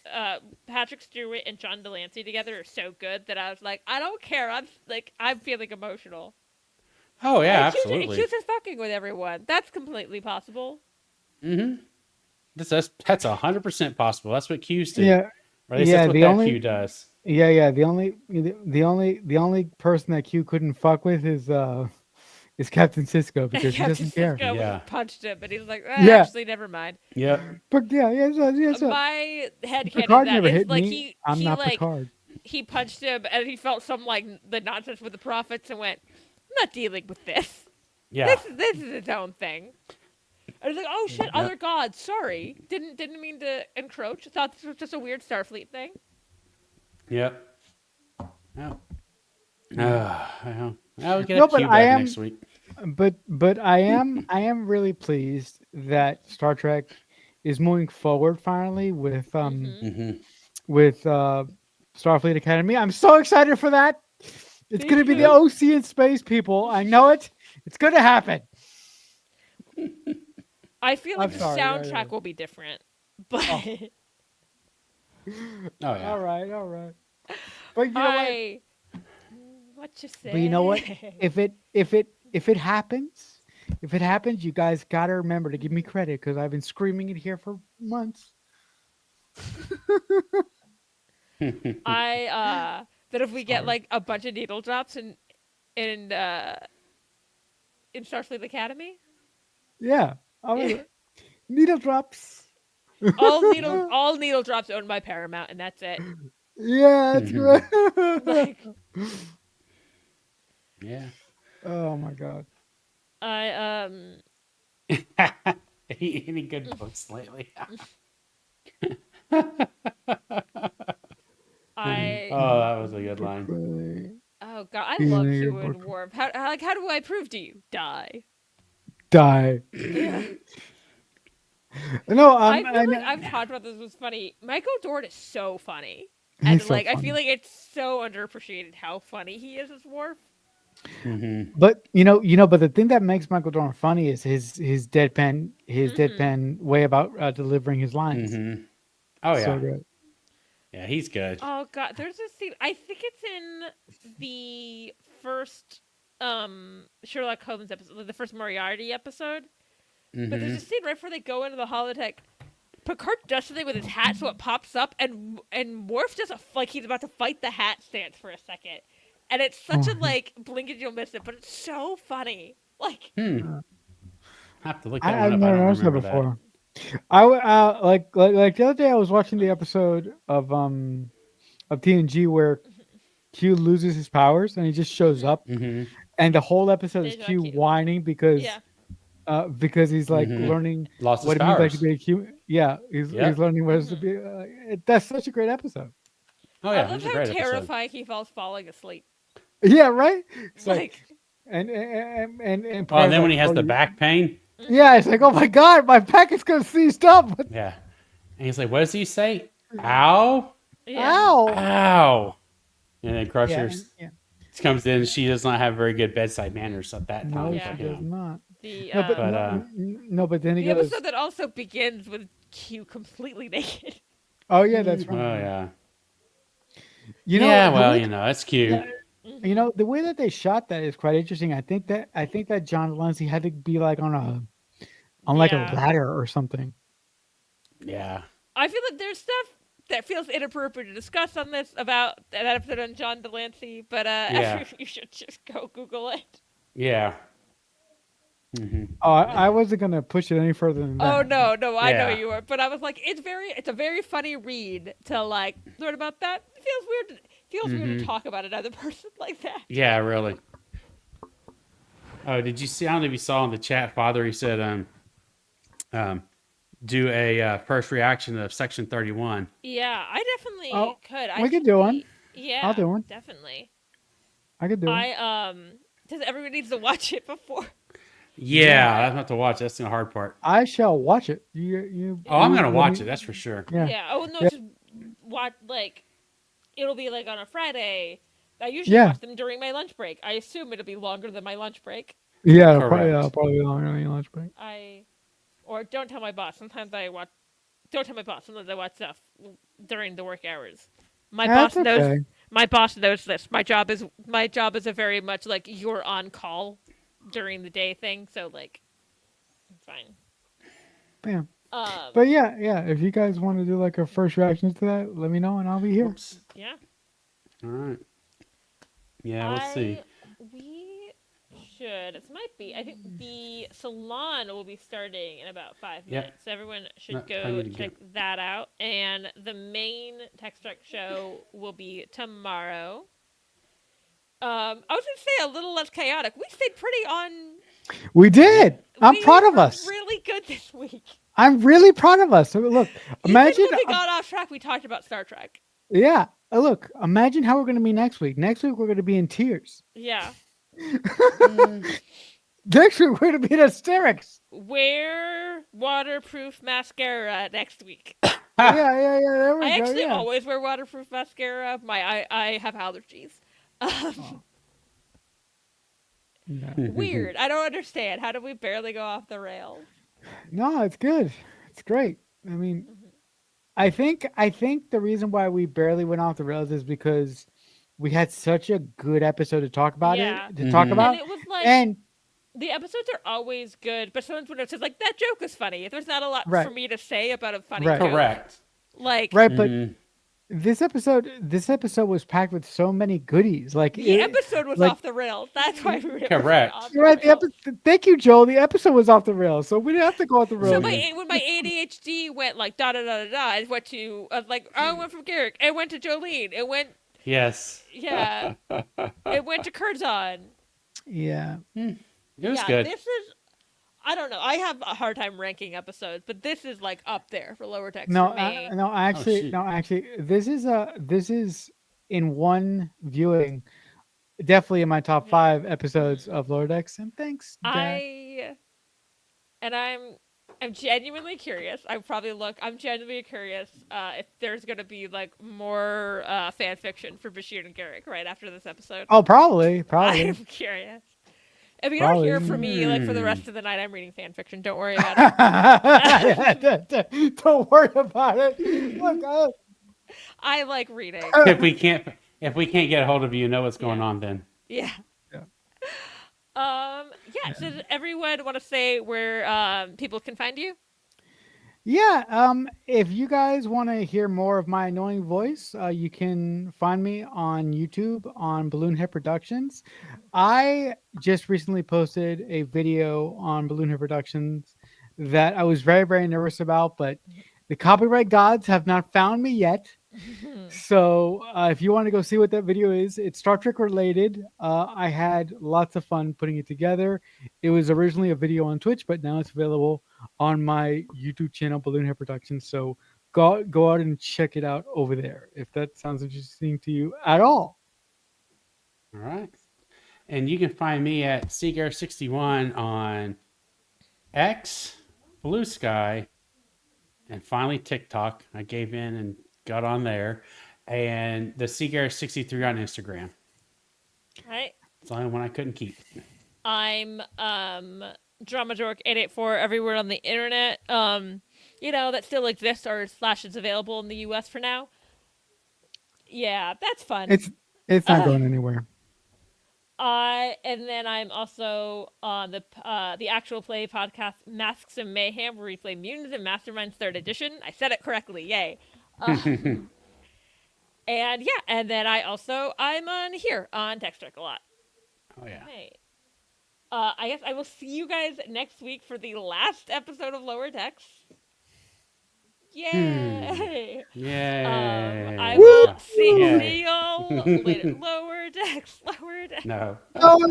Patrick Stewart and John Delancey together are so good that I was like, I don't care. I'm feeling emotional. Oh yeah, And absolutely. Q's just fucking with everyone. That's completely possible. Mm-hmm. That's 100% possible. That's what Q's do. Yeah. Or at least Yeah, that's what the that only- Q does. Yeah. The only person that Q couldn't fuck with is Captain Cisco because he Captain doesn't care. Cisco Yeah. punched him, but he was like, Yeah. actually, never mind. Yep. But so My head Picard canon never that is hit like me. I'm he not like Picard. he punched him and he felt some like the nonsense with the prophets and went, I'm not dealing with this. Yeah. This is its own thing. I was like, oh shit, Yep. other gods, sorry. Didn't mean to encroach. Thought this was just a weird Starfleet thing. Yep. No. Well, we get No, a but Q I back am- next week. But I am really pleased that Star Trek is moving forward finally with Mhm. Mm-hmm. Starfleet Academy. I'm so excited for that. It's Me going to be the too. OC in space, people. I know it. It's going to happen. I feel like I'm the sorry, soundtrack yeah. will be different. But Oh yeah. All right. But you know what? what you say? But you know what? If it happens, you guys got to remember to give me credit because I've been screaming it here for months. I that if we get Sorry. like a bunch of needle drops in Starfleet Academy, Yeah. Needle drops. all needle drops owned by Paramount, and that's it. Yeah, that's great. Like Yeah. Oh my god. I Any good books lately? I Oh, that was a good line. oh god, I love Teenager Hugh and book. Worf. How do I prove to you? Die. Die. Yeah. No, I feel like I've talked about this was funny. Michael Dorn is so funny. He's And so like I funny. feel like it's so underappreciated how funny he is as Worf. But but the thing that makes Michael Dorn funny is his deadpan way about delivering his lines. Oh yeah, So good. yeah, he's good. Oh god, there's a scene. I think it's in the first Sherlock Holmes episode, like the first Moriarty episode. But there's a scene right before they go into the holodeck. Picard does something with his hat, so it pops up, and Worf does like he's about to fight the hat stance for a second, and it's such a like blink and you'll miss it, but it's so funny. Like I have to look that I've one up. I never don't noticed that remember that. before. like the other day I was watching the episode of TNG where Q loses his powers and he just shows up, and the whole episode is It's not Q cute. whining because he's like learning Lost his what it means like powers. to be a human. Yeah, he's learning what it is to be. That's such a great episode. Oh I yeah, love it's a how great episode. terrifying he falls falling asleep. Yeah, right. It's Like and Oh, and then when he has the back pain, yeah, it's like, oh my god, my back is gonna seized up. yeah, and he's like, "What does he say? Ow, yeah. Ow! ow!" And then Yeah, Crusher yeah. comes in. She does not have very good bedside manners at that No, time. Yeah. she does not. The No, but, But, no, but then he the goes, episode that also begins with Q completely naked. oh yeah, that's Oh right. yeah, You know, yeah. the Well, way- it's cute. the way that they shot that is quite interesting. I think that John Lindsay had to be like on like a Yeah. ladder or something. Yeah. I feel like there's stuff that feels inappropriate to discuss on this about that episode on John Delancey, but Yeah. you should just go Google it. Yeah. Oh, I wasn't gonna push it any further than that. Oh no, I know Yeah. you were, but I was like, it's a very funny read to like learn about that. It feels weird to talk about another person like that. Yeah, really. Oh, did you see? I don't know if you saw in the chat, Father. He said, do a first reaction of Section 31. Yeah, I definitely Oh, could. we could do one. Yeah, I'll do one. Definitely. I could do it. I Does everyone needs to watch it before? Yeah, I have to watch. That's the hard part. I shall watch it. You. Oh, I'm gonna let watch me- it. That's for sure. Yeah. Yeah. Oh no, Yeah. just watch like it'll be like on a Friday. I usually Yeah. watch them during my lunch break. I assume it'll be longer than my lunch break. Yeah, Correct. probably longer than your lunch break. Or don't tell my boss. Sometimes I watch. Don't tell my boss. Sometimes I watch stuff during the work hours. My That's boss knows. okay. My boss knows this. My job is a very much like you're on call during the day thing. So like, it's fine. Yeah. Um. But yeah. If you guys want to do like a first reactions to that, let me know and I'll be here. Yeah. All right. Yeah, we'll see. We should. This might be. I think the salon will be starting in about 5 Yep. minutes. So everyone should No, I go need to check that out. And the main Tex-Trek show will be tomorrow. I was gonna say a little less chaotic. We stayed pretty on. We did. I'm proud of were us. Really good this week. I'm really proud of us. So look, imagine. Even when we got off track, we talked about Star Trek. Yeah. Look, imagine how we're going to be next week. Next week we're going to be in tears. Yeah. Next week we're going to be in hysterics. Wear waterproof mascara next week. Yeah. There we I go. actually Yeah. always wear waterproof mascara. I have allergies. Weird. I don't understand. How do we barely go off the rails? No, it's good. It's great. I mean, I think the reason why we barely went off the rails is because we had such a good episode to talk about Yeah. it. To talk about, And it was like and the episodes are always good, but sometimes when it's just like that joke is funny. If there's not a lot Right. for me to say about a funny Right. joke, Correct. Like Right, but Mhm. this episode was packed with so many goodies. Like the episode was like off the rails. That's why we were Correct. off you're right. the rails. Thank you, Joel. The episode was off the rails, so we didn't have to go off the So rails. when my ADHD went like da da da da da, it went to like I went from Garrick, it went to Jolene, it went Yes. yeah, it went to Curzon. Yeah. It was Yeah, good. this is I don't know. I have a hard time ranking episodes, but this is like up there for lower decks No, for me. shoot. actually, this is in one viewing, definitely in my top 5 episodes of Lower Decks. And thanks, Dad. I'm genuinely curious. I'm genuinely curious if there's gonna be like more fan fiction for Bashir and Garrick right after this episode. Oh, probably. I'm curious. If you don't hear Probably. from me like for the rest of the night, I'm reading fan fiction. Don't worry about it. Don't worry about it. Look, I like reading. If we can't get a hold of you, you know what's going on then. Yeah. Yeah. Yeah. So does everyone want to say where people can find you? yeah. If you guys want to hear more of my annoying voice, you can find me on YouTube on Balloon Head Productions. I just recently posted a video on Balloon Head Productions that I was very, very nervous about, but the copyright gods have not found me yet. So if you want to go see what that video is, it's Star Trek related. I had lots of fun putting it together. It was originally a video on Twitch, but now it's available on my YouTube channel, Balloon Head Productions. So go out and check it out over there if that sounds interesting to you at all. All right. And you can find me at Seagar61 on X, Blue Sky, and finally TikTok. I gave in and got on there. And the Seagar63 on Instagram. All right. It's the only one I couldn't keep. I'm DramaDork884 everywhere on the internet. That still exists or slash is available in the US for now. Yeah, that's fun. It's not going anywhere. And then I'm also on the actual play podcast Masks and Mayhem, where we play Mutants and Masterminds 3rd Edition. I said it correctly, yay. And then I'm on here on Tex-Trek a lot. Oh, yeah. Hey. I guess I will see you guys next week for the last episode of Lower Decks. Yay! Yay. I will see y'all later. Lower Decks. No.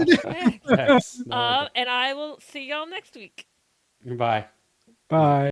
Decks. Yes. No. And I will see y'all next week. Goodbye. Bye.